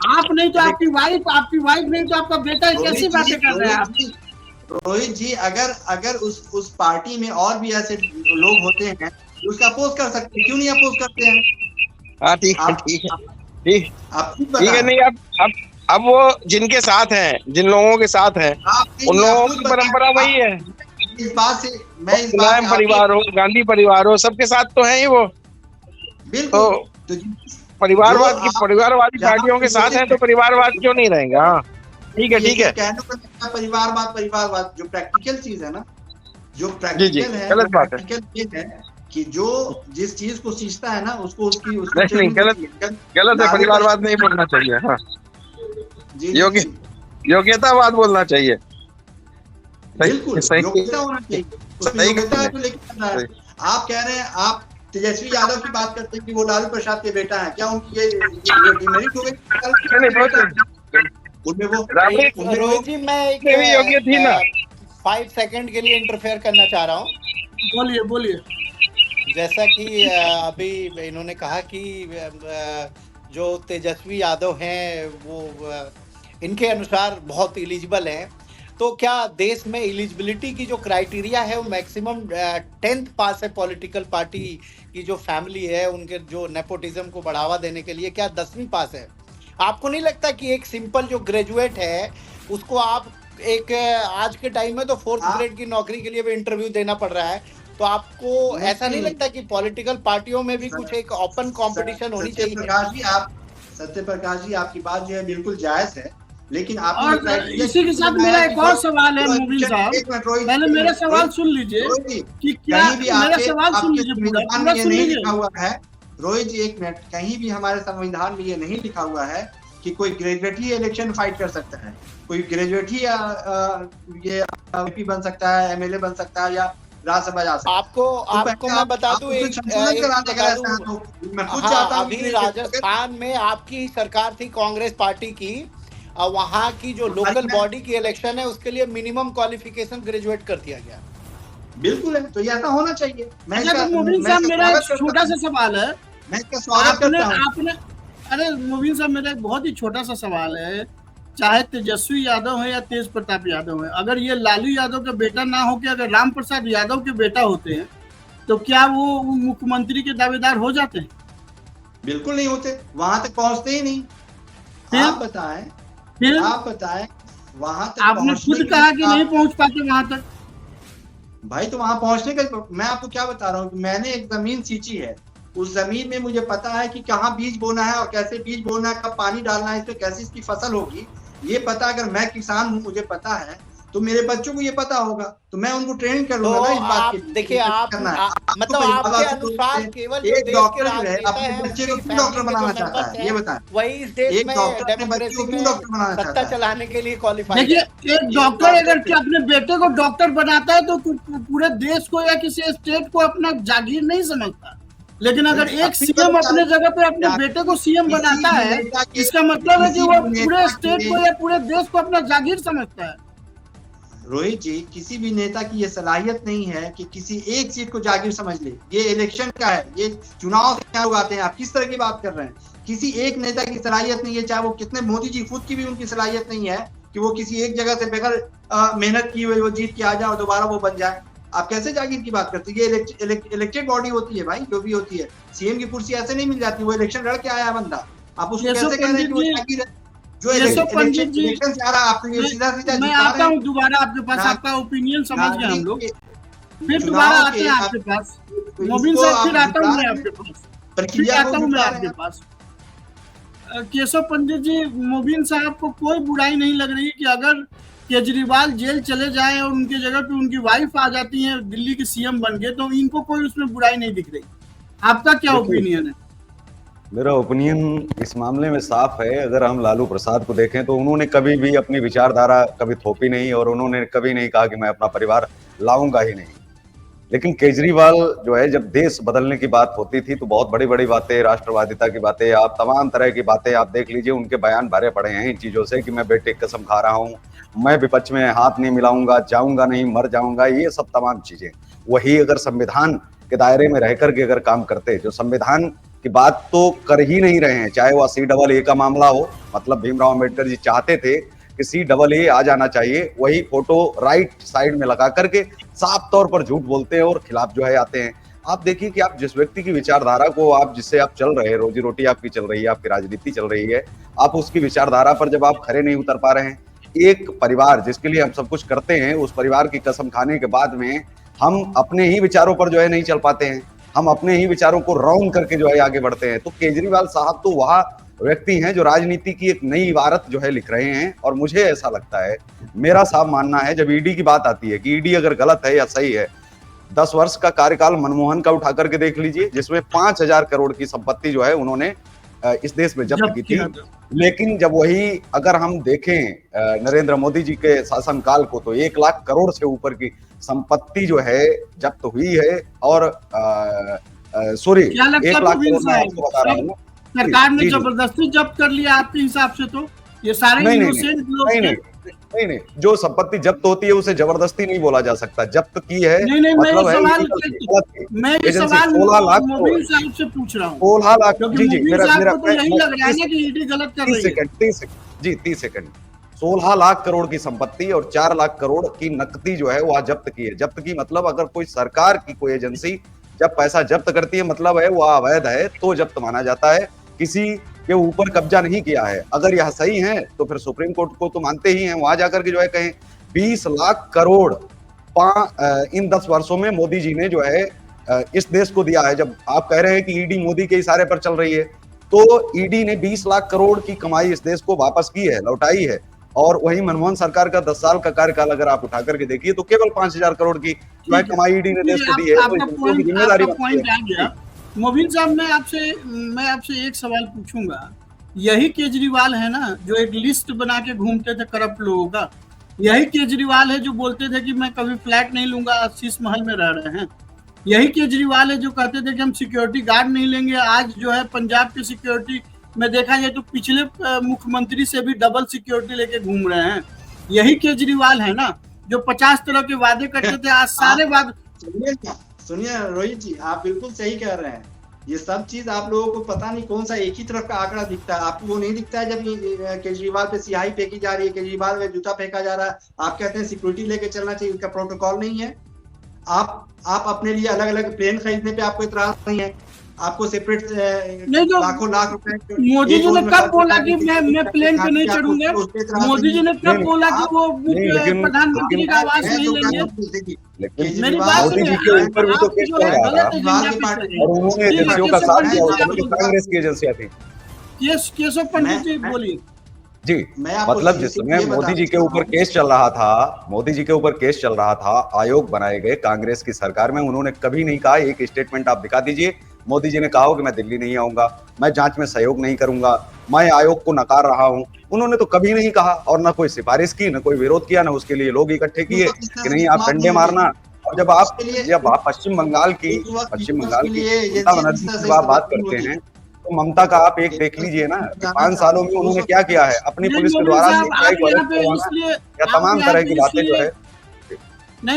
आप नहीं तो आपकी वाइफ नहीं तो आपका बेटा, कैसी बातें कर रहे हैं आप? रोहित जी, अगर उस पार्टी में और भी ऐसे लोग होते हैं उसका अपोज कर सकते हैं, क्यों नहीं अपोज करते हैं? ठीक है। नहीं, अब वो जिनके साथ हैं, जिन लोगों के साथ हैं, उन लोगों की परंपरा वही है। इस बात से मैं मुलायम परिवार हो, गांधी परिवार हो, सबके साथ तो है ही वो। बिल्कुल। तो परिवारवादी पार्टियों के साथ है तो परिवारवाद क्यों नहीं रहेंगे? हाँ, ठीक है। परिवारवाद जो प्रैक्टिकल चीज है ना, जो प्रैक्टिकल है, गलत बात है कि जो जिस चीज को सीखता है ना उसको नहीं, गलत है। परिवारवाद नहीं बोलना चाहिए। हाँ, योग्यतावाद बोलना चाहिए। बिल्कुल, योग्यता होना चाहिए। आप कह रहे हैं, आप तेजस्वी यादव की बात करते हैं कि वो लालू प्रसाद के बेटा हैं, क्या उनकी ये डिमेरिट हो गई? रोहित जी, मैं एक योग्य थी ना। 5 सेकंड के लिए इंटरफेयर करना चाह रहा हूँ। बोलिए। जैसा कि अभी इन्होंने कहा कि जो तेजस्वी यादव हैं वो इनके अनुसार बहुत एलिजिबल हैं, तो क्या देश में एलिजिबिलिटी की जो क्राइटेरिया है वो मैक्सिमम 10th पास है? पॉलिटिकल पार्टी की जो फैमिली है उनके जो नेपोटिज्म को बढ़ावा देने के लिए क्या 10वीं पास है? आपको नहीं लगता कि एक सिंपल जो ग्रेजुएट है उसको आप एक आज के टाइम में तो 4th ग्रेड की नौकरी के लिए भी इंटरव्यू देना पड़ रहा है, तो आपको ऐसा नहीं लगता कि पॉलिटिकल पार्टियों में भी कुछ एक ओपन कंपटीशन होनी चाहिए? सत्य प्रकाश जी, आपकी बात जो है बिल्कुल जायज है, लेकिन आप इसी के साथ मेरा एक और सवाल है मोबिन साहब, पहले मेरा सवाल सुन लीजिए कि क्या मेरा सवाल सुन लीजिए, पूरा सुन लीजिए। रोहित जी, एक मिनट, कहीं भी हमारे संविधान में ये नहीं लिखा हुआ है कि कोई ग्रेजुएट ही इलेक्शन फाइट कर सकता है, कोई ग्रेजुएट ही ये एमपी बन सकता है, एमएलए बन सकता है या राज्यसभा जा सकता है। आपको मैं बता दूं, अभी राजस्थान में आपकी सरकार थी कांग्रेस पार्टी की, वहाँ की जो लोकल बॉडी की इलेक्शन है उसके लिए मिनिमम क्वालिफिकेशन ग्रेजुएट कर दिया गया। बिल्कुल है, तो ये ऐसा होना चाहिए। मोबिन साहब, मेरा छोटा सा सवाल है, मैं इसका स्वागत करता हूं। अरे मोबिन साहब, मेरा एक बहुत ही छोटा सा सवाल है, चाहे तेजस्वी यादव है या तेज प्रताप यादव है, अगर ये लालू यादव का बेटा ना हो के अगर राम प्रसाद यादव के बेटा होते हैं तो क्या वो मुख्यमंत्री के दावेदार हो जाते हैं? बिल्कुल नहीं होते, वहां तक पहुंचते ही नहीं। आप बताएं वहां तक आपने खुद कहा कि नहीं पहुंच पाते वहां तक। भाई, तो वहां पहुंचने का मैं आपको क्या बता रहा हूँ, मैंने एक जमीन सींची है, उस जमीन में मुझे पता है कि कहाँ बीज बोना है और कैसे बीज बोना है, कब पानी डालना है, इसमें कैसे इसकी फसल होगी, ये पता। अगर मैं किसान हूँ, मुझे पता है तो मेरे बच्चों को ये पता होगा, तो मैं उनको ट्रेनिंग कर तो लूंगा ना इस बात आप के लिए। देखिए, आप करना है। मतलब आपके अनुसार केवल जो एक देश डॉक्टर के जो है राजनेता अपने हैं, बच्चे को उनकी क्यों डॉक्टर फैमिली के बनाना जो चाहता मेंबर्स है, ये हैं, बताएं। वही इस देश एक में डॉक्टर अपने बच्चे डेमोक्रेसी को क्यों में डॉक्टर बनाना सत्ता चाहता है? चलाने के लिए क्वालिफाइड देखिए, है। एक डॉक्टर अगर कि अपने बेटे को डॉक्टर बनाता है तो पूरे देश को या किसी स्टेट को अपना जागीर नहीं समझता। लेकिन अगर एक सीएम अपने जगह पे अपने बेटे को सीएम बनाता है, इसका मतलब है कि वो पूरे स्टेट को या पूरे देश को अपना जागीर समझता है। रोहित जी, किसी भी नेता की ये सलाहियत नहीं है कि किसी एक सीट को जागीर समझ ले। ये इलेक्शन का है, ये चुनाव से यहाँ लोग आते हैं। आप किस तरह की बात कर रहे हैं? किसी एक नेता की सलाहियत नहीं है, चाहे वो कितने, मोदी जी खुद की भी उनकी सलाहियत नहीं है कि वो किसी एक जगह से बगैर मेहनत की हुई वो जीत के आ जाए और दोबारा वो बन जाए। आप कैसे जागीर की बात करते हैं? ये इलेक्टेड बॉडी होती है भाई, जो भी होती है। सीएम की कुर्सी ऐसे नहीं मिल जाती, वो इलेक्शन लड़ के आया है बंदा। आप उसको कैसे कह रहे हैं कि वो जागीर है? जो पंडित जी, इलेक्शन से आ रहा है, आपको ये सीधा सीधा मैं आता हूँ दोबारा आपके पास, आपका ओपिनियन समझ गए हम लोग, फिर दोबारा आते हैं आपके पास। मोबिन साहब, फिर आता हूँ मैं आपके पास, फिर आता हूँ मैं आपके पास। केशव पंडित जी, मोबिन साहब को कोई बुराई नहीं लग रही कि अगर केजरीवाल जेल चले जाएं और उनकी जगह पे उनकी वाइफ आ जाती है दिल्ली की सीएम बन के, तो इनको कोई उसमें बुराई नहीं दिख रही। आपका क्या ओपिनियन है? मेरा ओपिनियन इस मामले में साफ है। अगर हम लालू प्रसाद को देखें तो उन्होंने कभी भी अपनी विचारधारा कभी थोपी नहीं और उन्होंने कभी नहीं कहा कि मैं अपना परिवार लाऊंगा ही नहीं। लेकिन केजरीवाल जो है, जब देश बदलने की बात होती थी तो बहुत बड़ी बड़ी बातें, राष्ट्रवादिता की बातें, आप तमाम तरह की बातें आप देख लीजिए, उनके बयान भरे पड़े हैं इन चीजों से कि मैं बेटे की कसम खा रहा हूँ, मैं विपक्ष में हाथ नहीं मिलाऊंगा, जाऊंगा नहीं, मर जाऊंगा, ये सब तमाम चीजें। वही अगर संविधान के दायरे में रहकर के अगर काम करते, जो संविधान की बात तो कर ही नहीं रहे हैं, चाहे वह CAA का मामला हो, मतलब भीमराव अम्बेडकर जी चाहते थे कि CAA आ जाना चाहिए, वही फोटो राइट साइड में लगा करके साफ तौर पर झूठ बोलते हैं और खिलाफ जो है आते हैं। आप देखिए कि आप जिस व्यक्ति की विचारधारा को, आप जिससे आप चल रहे हैं, रोजी रोटी आपकी चल रही है, आपकी राजनीति चल रही है, आप उसकी विचारधारा पर जब आप खरे नहीं उतर पा रहे हैं, एक परिवार जिसके लिए हम सब कुछ करते हैं, उस परिवार की कसम खाने के बाद में हम अपने ही विचारों पर जो है नहीं चल पाते हैं, हम अपने ही विचारों को राउंड करके जो है आगे बढ़ते हैं। तो केजरीवाल साहब तो वह व्यक्ति हैं जो राजनीति की एक नई इबारत जो है लिख रहे हैं। और मुझे ऐसा लगता है, मेरा साफ मानना है, जब ईडी की बात आती है कि ईडी अगर गलत है या सही है, 10 वर्ष का कार्यकाल मनमोहन का उठा करके देख लीजिए, जिसमें 5,000 करोड़ की संपत्ति जो है उन्होंने इस देश में जब्त की थी। लेकिन जब वही अगर हम देखें नरेंद्र मोदी जी के शासनकाल को, तो 1 लाख करोड़ से ऊपर की संपत्ति जो है जब्त हुई है। और सॉरी, 1 लाख करोड़ मैं आपको बता रहा हूँ, सरकार ने जबरदस्ती जब्त कर लिया आपके हिसाब से? तो ये सारे इनोसेंट लोग नहीं, जो संपत्ति जब्त होती है उसे जबरदस्ती नहीं बोला जा सकता। जब्त की है, नहीं, मतलब मैं ये सवाल 16 लाख मोबिन साहब से पूछ रहा हूँ। 16 लाख, जी, मेरा तो यही लग रहा है कि ईडी गलत कर रही है। 30 सेकंड। 16 लाख करोड़ की संपत्ति और 4 लाख करोड़ की नकदी जो है वह जब्त की है। जब्त की मतलब अगर कोई सरकार की कोई एजेंसी जब पैसा जब्त करती है, मतलब है वह अवैध है, तो जब्त माना जाता है, किसी के ऊपर कब्जा नहीं किया है। अगर यह सही है तो फिर सुप्रीम कोर्ट को तो मानते ही हैं, वहां जाकर के जो है कहें 20 लाख करोड़ इन 10 वर्षों में मोदी जी ने जो है इस देश को दिया है। जब आप कह रहे हैं कि ईडी मोदी के इशारे पर चल रही है, तो ईडी ने 20 लाख करोड़ की कमाई इस देश को वापस की है, लौटाई है। और वही मनमोहन सरकार का 10 साल का कार्यकाल अगर आप उठा करके देखिए तो केवल 5,000 करोड़ की कमाई ईडी ने देश को दी है। तो जिम्मेदारी पॉइंट आ गया। मोबिन साहब, मैं आपसे एक सवाल पूछूंगा। यही केजरीवाल है ना जो एक लिस्ट बना के घूमते थे करप्ट लोगों का? यही केजरीवाल है जो बोलते थे कि मैं कभी फ्लैट नहीं लूंगा, आशीष महल में रह रहे हैं? यही केजरीवाल है जो कहते थे कि हम सिक्योरिटी गार्ड नहीं लेंगे? आज जो है पंजाब की सिक्योरिटी में देखा जाए तो पिछले मुख्यमंत्री से भी डबल सिक्योरिटी लेके घूम रहे हैं। यही केजरीवाल है ना जो 50 तरह के वादे करते थे, आज सारे वादे। सुनिए रोहित जी, आप बिल्कुल सही कह रहे हैं। ये सब चीज आप लोगों को पता नहीं कौन सा एक ही तरफ का आंकड़ा दिखता है। आपको वो नहीं दिखता है जब केजरीवाल पे स्याही फेंकी जा रही है, केजरीवाल पे जूता फेंका जा रहा है, आप कहते हैं सिक्योरिटी लेके चलना चाहिए, उसका प्रोटोकॉल नहीं है। आप अपने लिए अलग अलग प्लेन खरीदने पे आपको इतराज नहीं है, आपको सेपरेट लाखों लाख रुपए। मोदी जी ने कब बोला कि मैं प्लेन पे नहीं चढ़ूंगा? मोदी जी ने कब बोला कि वो प्रधानमंत्री का आवास नहीं लेंगे? मेरी बात मोदी जी के ऊपर भी तो केस चल रहा था और उन्होंने एजेंसियों का साथ दिया, कांग्रेस की एजेंसियां थी। केशव पंडित जी बोलिए। जी, मैं आपको मतलब जिस सिर्फ समय ये मोदी बताना जी के चाह ऊपर रहा हूँ। केस चल रहा था, मोदी जी के ऊपर केस चल रहा था, आयोग बनाए गए कांग्रेस की सरकार में, उन्होंने कभी नहीं कहा एक स्टेटमेंट आप दिखा दीजिए। मोदी जी ने कहा हो कि मैं दिल्ली नहीं आऊंगा, मैं जांच में सहयोग नहीं करूंगा, मैं आयोग को नकार रहा हूं। उन्होंने तो कभी नहीं कहा, और ना कोई सिफारिश की, ना कोई विरोध किया, ना उसके लिए लोग इकट्ठे उस किए वक्त इस तरह कि से नहीं आप इस्तेमाल डंडे नहीं होती मारना। थी। और उसके लिए जब आप पश्चिम बंगाल की लिए ममता एजेंसी इस बनर्जी तरह की से बात इस्तेमाल नहीं करते होती हैं, थी। तो ममता का आप एक देख एक लीजिए ना कि बताना 5 चाह सालों रहा में हूँ, उन्होंने उस क्या वक्त किया है, अपनी नहीं पुलिस के मोबिन द्वारा साहब, सीबीआई आप को यहाँ अरेस्ट पे करवाना इसलिए या आप तमाम यहाँ तरह पे की बातें जो इसलिए है।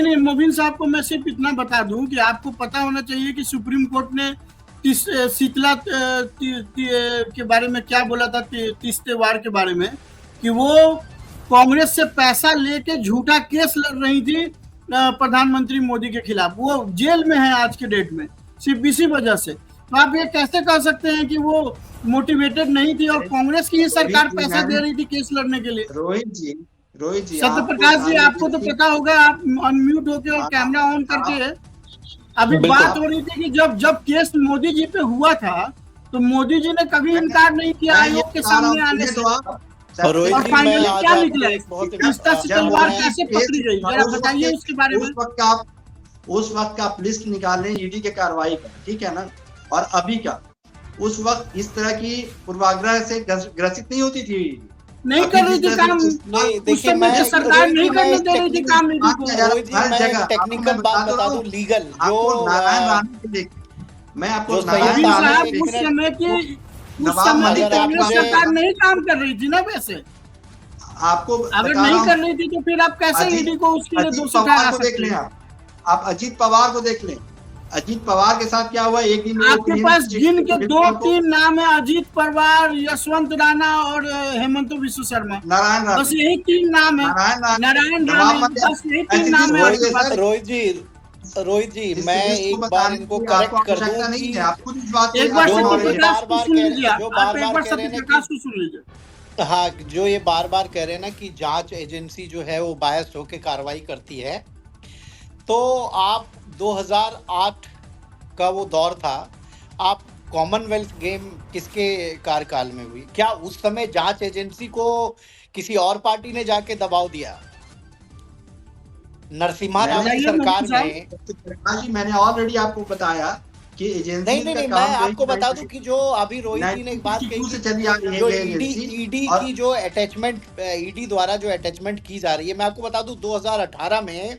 नहीं मोबिन साहब को मैं सिर्फ इतना बता दूं कि आपको पता होना चाहिए कि सुप्रीम कोर्ट ने शीतला के बारे में क्या बोला था, तीस त्योहार के बारे में, कि वो कांग्रेस से पैसा लेके झूठा केस लड़ रही थी प्रधानमंत्री मोदी के खिलाफ। वो जेल में है आज के डेट में सिर्फ इसी वजह से। तो आप ये कैसे कह सकते हैं कि वो मोटिवेटेड नहीं थी और कांग्रेस की ही सरकार पैसा दे रही थी केस लड़ने के लिए? रोहित जी सत्य आपको प्रकाश जी, सारी आपको तो एजेंसी पता होगा, आप अनम्यूट होके और कैमरा ऑन करके अभी बात हो रही थी कि जब जब केस मोदी जी पे हुआ था तो मोदी जी ने कभी इनकार नहीं किया मैं ये आयोग के बता रहा हूँ, सामने आने सुनिए से। तो आप और रोहित और जी, मैं फाइनली आज क्या आपको निकला? एक बहुत तीस्ता जब सितलवार मोदी कैसे केस पकड़ी गई, था, जरा बताइए उसके बारे में। उस वक्त का आप लिस्ट निकालें ईडी के कार्रवाई का, ठीक है ना, और अभी का, उस वक्त इस तरह की पूर्वाग्रह से ग्रसित नहीं होती थी। नहीं कर रही थी काम, नहीं उस देखिए, समय मैं की सरकार रोहित जी, नहीं मैं करने एक दे रही थी काम ईडी को। रोहित जी, मैं एक टेक्निकल बात बता दूं, लीगल जो नारायण राणे के देख, मैं आपको जो नारायण मोदी संयुक्त राणे साहब के उस देख- समय की नवाब मलिक अगर आप कांग्रेस मुझे- सरकार नहीं काम कर रही थी ना वैसे। आपको अगर बता नहीं रहा कर हूँ, रही थी तो फिर आप कैसे ईडी को उसके लिए अजीत दोषी पवार ठहरा को देख सकते लें, हैं? आप अजीत पवार को देख लें। अजीत पवार के साथ क्या हुआ, एक दिन में वो आपके clean पास sheet जिन के को- 2-3 नाम है, अजीत पवार, यशवंत राणा और हेमंत विश्व शर्मा, नारायण राणे, बस यही 3 नाम है। नारायण राणे, बस यही 3 नाम है आपके पास। रोहित जी, मैं एक बार बताने इनको की करेक्ट आपको कर दूं आवश्यकता नहीं कि है, आप खुद इस बात एक बार जो सत्य ये प्रकाश को बार-बार सुन कह लीजिए, जो आप बार-बार एक बार कह रहे सत्य हैं ना प्रकाश कि को सुन लीजिए। हाँ, जो ये बार-बार कह रहे हैं ना कि जांच एजेंसी जो है वो बायस्ड होकर कार्रवाई करती है, तो आप 2008 का वो दौर था, आप कॉमनवेल्थ गेम किसके कार्यकाल में हुई? क्या उस समय जांच एजेंसी को किसी और पार्टी ने जाके दबाव दिया? नरसिम्हा राव की सरकार में प्रकाश जी, मैंने ऑलरेडी आपको बताया कि एजेंसी नहीं, मैं आपको बता दूं कि जो अभी रोहित जी ने एक बात कही, से चली आ रही जो है ईडी की जो अटैचमेंट, ईडी द्वारा जो अटैचमेंट की जा रही है, मैं आपको बता दूं 2018 में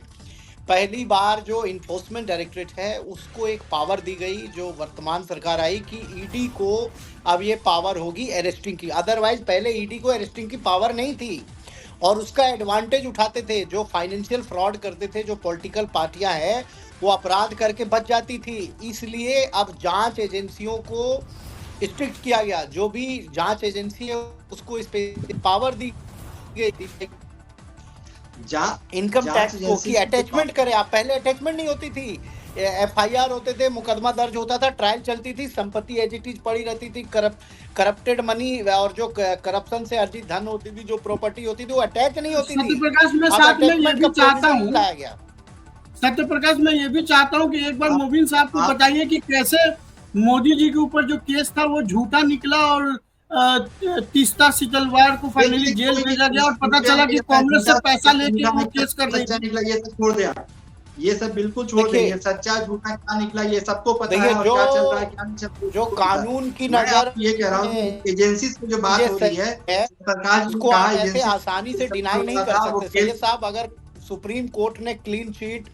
पहली बार जो इन्फोर्समेंट डायरेक्टरेट है उसको एक पावर दी गई, जो वर्तमान सरकार आई, कि ईडी को अब ये पावर होगी अरेस्टिंग की। अदरवाइज पहले ईडी को अरेस्टिंग की पावर नहीं थी और उसका एडवांटेज उठाते थे जो फाइनेंशियल फ्रॉड करते थे, जो पॉलिटिकल पार्टियां हैं वो अपराध करके बच जाती थी। इसलिए अब जांच एजेंसियों को स्ट्रिक्ट किया गया, जो भी जांच एजेंसी है उसको इस पे पावर दी गई इनकम टैक्स को कि अटैचमेंट करे। आप पहले अटैचमेंट नहीं होती थी, एफआईआर होते थे, मुकदमा दर्ज होता था, ट्रायल चलती थी, संपत्ति एज इट इज पड़ी रहती थी, करप्टेड मनी और जो करप्शन से अर्जित धन होती थी, जो प्रॉपर्टी होती थी, वो अटैच नहीं होती थी। सत्य प्रकाश, मैं साथ में ये भी चाहता हूँ, लाया गया। सत्य प्रकाश, मैं ये भी चाहता हूँ कि एक बार मोबिन साहब को बताइए कि कैसे मोदी जी के ऊपर जो केस था वो झूठा निकला और तीस्ता सितलवार को फाइनली जेल भेजा गया और पता चला कि कांग्रेस से पैसा लेके वो केस कर रही थी। ये सब छोड़ दे, ये सब बिल्कुल छोड़ दे, ये सच्चा झूठा क्या निकला ये सबको पता है, और क्या चल रहा है क्या नहीं चल रहा है, जो कानून की नजर, ये कह रहा हूँ एजेंसी से जो बात हो रही है सरकार उसको आप ऐसे आसानी से डिनाई नहीं कर सकते। सैयद साहब, अगर सुप्रीम कोर्ट ने क्लीन चिट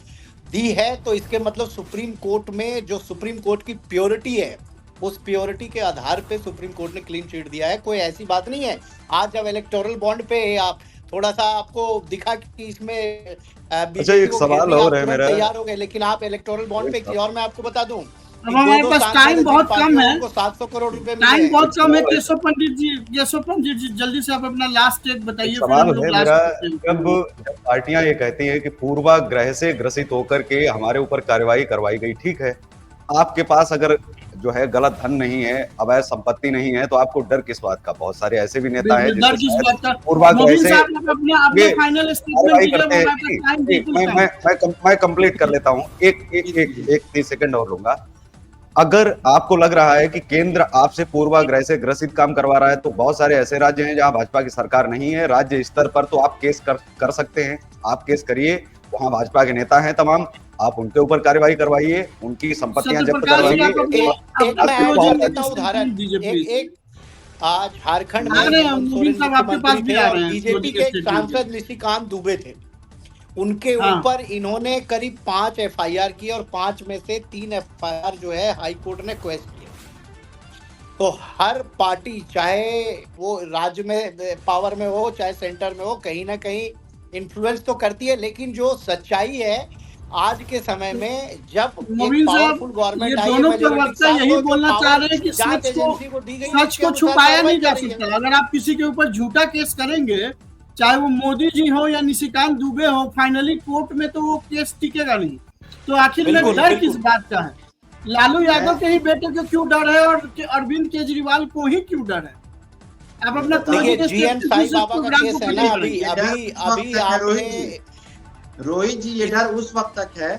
दी है तो इसके मतलब सुप्रीम कोर्ट में जो सुप्रीम कोर्ट की प्योरिटी है, उस प्योरिटी के आधार पे सुप्रीम कोर्ट ने क्लीन चिट दिया है। कोई ऐसी बात नहीं है। आज जब इलेक्टोरल बॉन्ड पे आप थोड़ा सा आपको दिखा कि इसमें अच्छा, एक सवाल और है मेरा, तैयार हो गए, लेकिन आप इलेक्टोरल बॉन्ड पे, और मैं आपको बता दूं, अब हमारे पास टाइम बहुत कम है, 700 करोड़ रुपए टाइम बहुत कम है। केशव पंडित जी जल्दी से आप अपना लास्ट स्टेट बताइए। सवाल है मेरा, जब पार्टियां ये कहती हैं कि पूर्वाग्रह से ग्रसित होकर के हमारे ऊपर कार्रवाई करवाई गई, ठीक है, आपके पास अगर जो है गलत धन नहीं है, अवैध संपत्ति नहीं है, तो आपको डर किस बात का? बहुत सारे ऐसे भी नेता हैं जिससे पूर्वाग्रह से मैं कंप्लीट कर लेता हूँ, एक 30 सेकंड और लूंगा। अगर आपको लग रहा है कि केंद्र आपसे पूर्वाग्रह से ग्रसित काम करवा रहा है, तो बहुत सारे ऐसे राज्य हैं जहां भाजपा की सरकार नहीं है। राज्य स्तर पर तो आप केस कर सकते हैं, आप केस करिए, वहां भाजपा के नेता हैं तमाम, आप उनके ऊपर कार्रवाई करवाइए, उनकी संपत्तियां जब्त करवाइए। एक मैं ऐड कर देता हूं उदाहरण। एक आज झारखंड में हेमंत सोरेन मुख्यमंत्री थे और बीजेपी के एक सांसद निशिकांत दुबे थे, उनके ऊपर इन्होंने करीब 5 एफआईआर की और 5 में से 3 एफआईआर जो है हाई कोर्ट ने क्वेश्च किया। तो हर पार्टी चाहे वो राज्य में पावर में हो चाहे सेंटर में हो, कहीं ना कहीं इन्फ्लुएंस तो करती है, लेकिन जो सच्चाई है आज के समय में जब एक पावरफुल गवर्नमेंट आई है, यही बोलना चाह रहे हैं कि सच को छुपाया नहीं जा सकता। अगर आप किसी के ऊपर झूठा केस करेंगे, चाहे वो मोदी जी हो या निशिकांत दुबे हो, फाइनली कोर्ट में तो वो केस टिकेगा नहीं। तो आखिर में डर किस बात का है? लालू यादव के ही बेटे को क्यों डर है और अरविंद केजरीवाल को ही क्यों डर है? आप अपना जीएन साईं बाबा का केस है ना, अभी आपने रोहित जी, ये डर उस वक्त तक है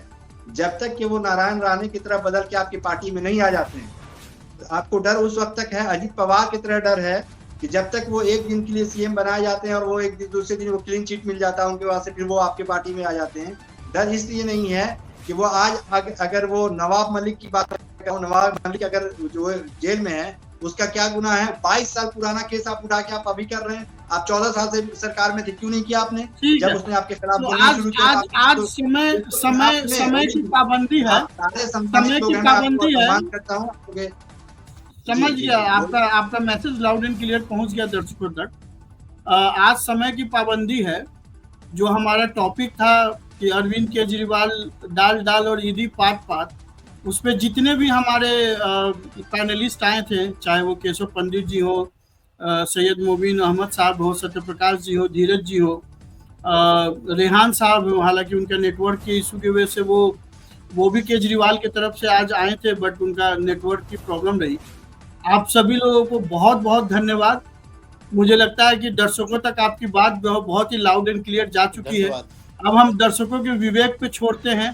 जब तक कि वो नारायण राणे की तरह बदल के आपकी पार्टी में नहीं आ जाते हैं। आपको डर उस वक्त तक है, अजीत पवार की तरह डर है कि जब तक वो एक दिन के लिए सीएम बनाए जाते हैं और वो एक दिन दूसरे दिन वो क्लीन चिट मिल जाता है उनके पास से, फिर वो आपके पार्टी में आ जाते हैं। डर इसलिए नहीं है कि वो आज अगर वो नवाब मलिक की बात करें, नवाब मलिक अगर जो जेल में है उसका क्या गुनाह है? 22 साल पुराना केस आप उठा के आप अभी कर रहे हैं। आप 14 साल से सरकार में थे, क्यों नहीं किया आपने? जब उसने आपके खिलाफ बोलना शुरू किया। आज समय की पाबंदी है, समय की पाबंदी है। करता हूँ, समझ गया, आपका मैसेज लाउड एंड क्लियर पहुंच गया दर्शकों तक। आज समय की पाबंदी है। जो हमारा टॉपिक था कि अरविंद केजरीवाल डाल और ईडी पात, उस पर जितने भी हमारे पैनलिस्ट आए थे, चाहे वो केशव पंडित जी हो, सैयद मोबिन अहमद साहब हो, सत्यप्रकाश जी हो, धीरज जी हो, रेहान साहब हो, हालांकि उनका नेटवर्क के इशू की वजह से वो भी केजरीवाल की तरफ से आज आए थे, बट उनका नेटवर्क की प्रॉब्लम रही। आप सभी लोगों को बहुत बहुत धन्यवाद। मुझे लगता है कि दर्शकों तक आपकी बात बहुत ही लाउड एंड क्लियर जा चुकी है। अब हम दर्शकों के विवेक पे छोड़ते हैं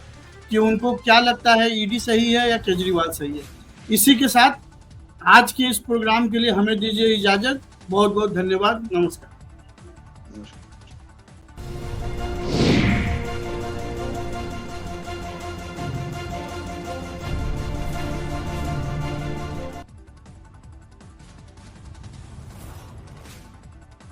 कि उनको क्या लगता है, ईडी सही है या केजरीवाल सही है। इसी के साथ आज के इस प्रोग्राम के लिए हमें दीजिए इजाजत। बहुत बहुत धन्यवाद, नमस्कार।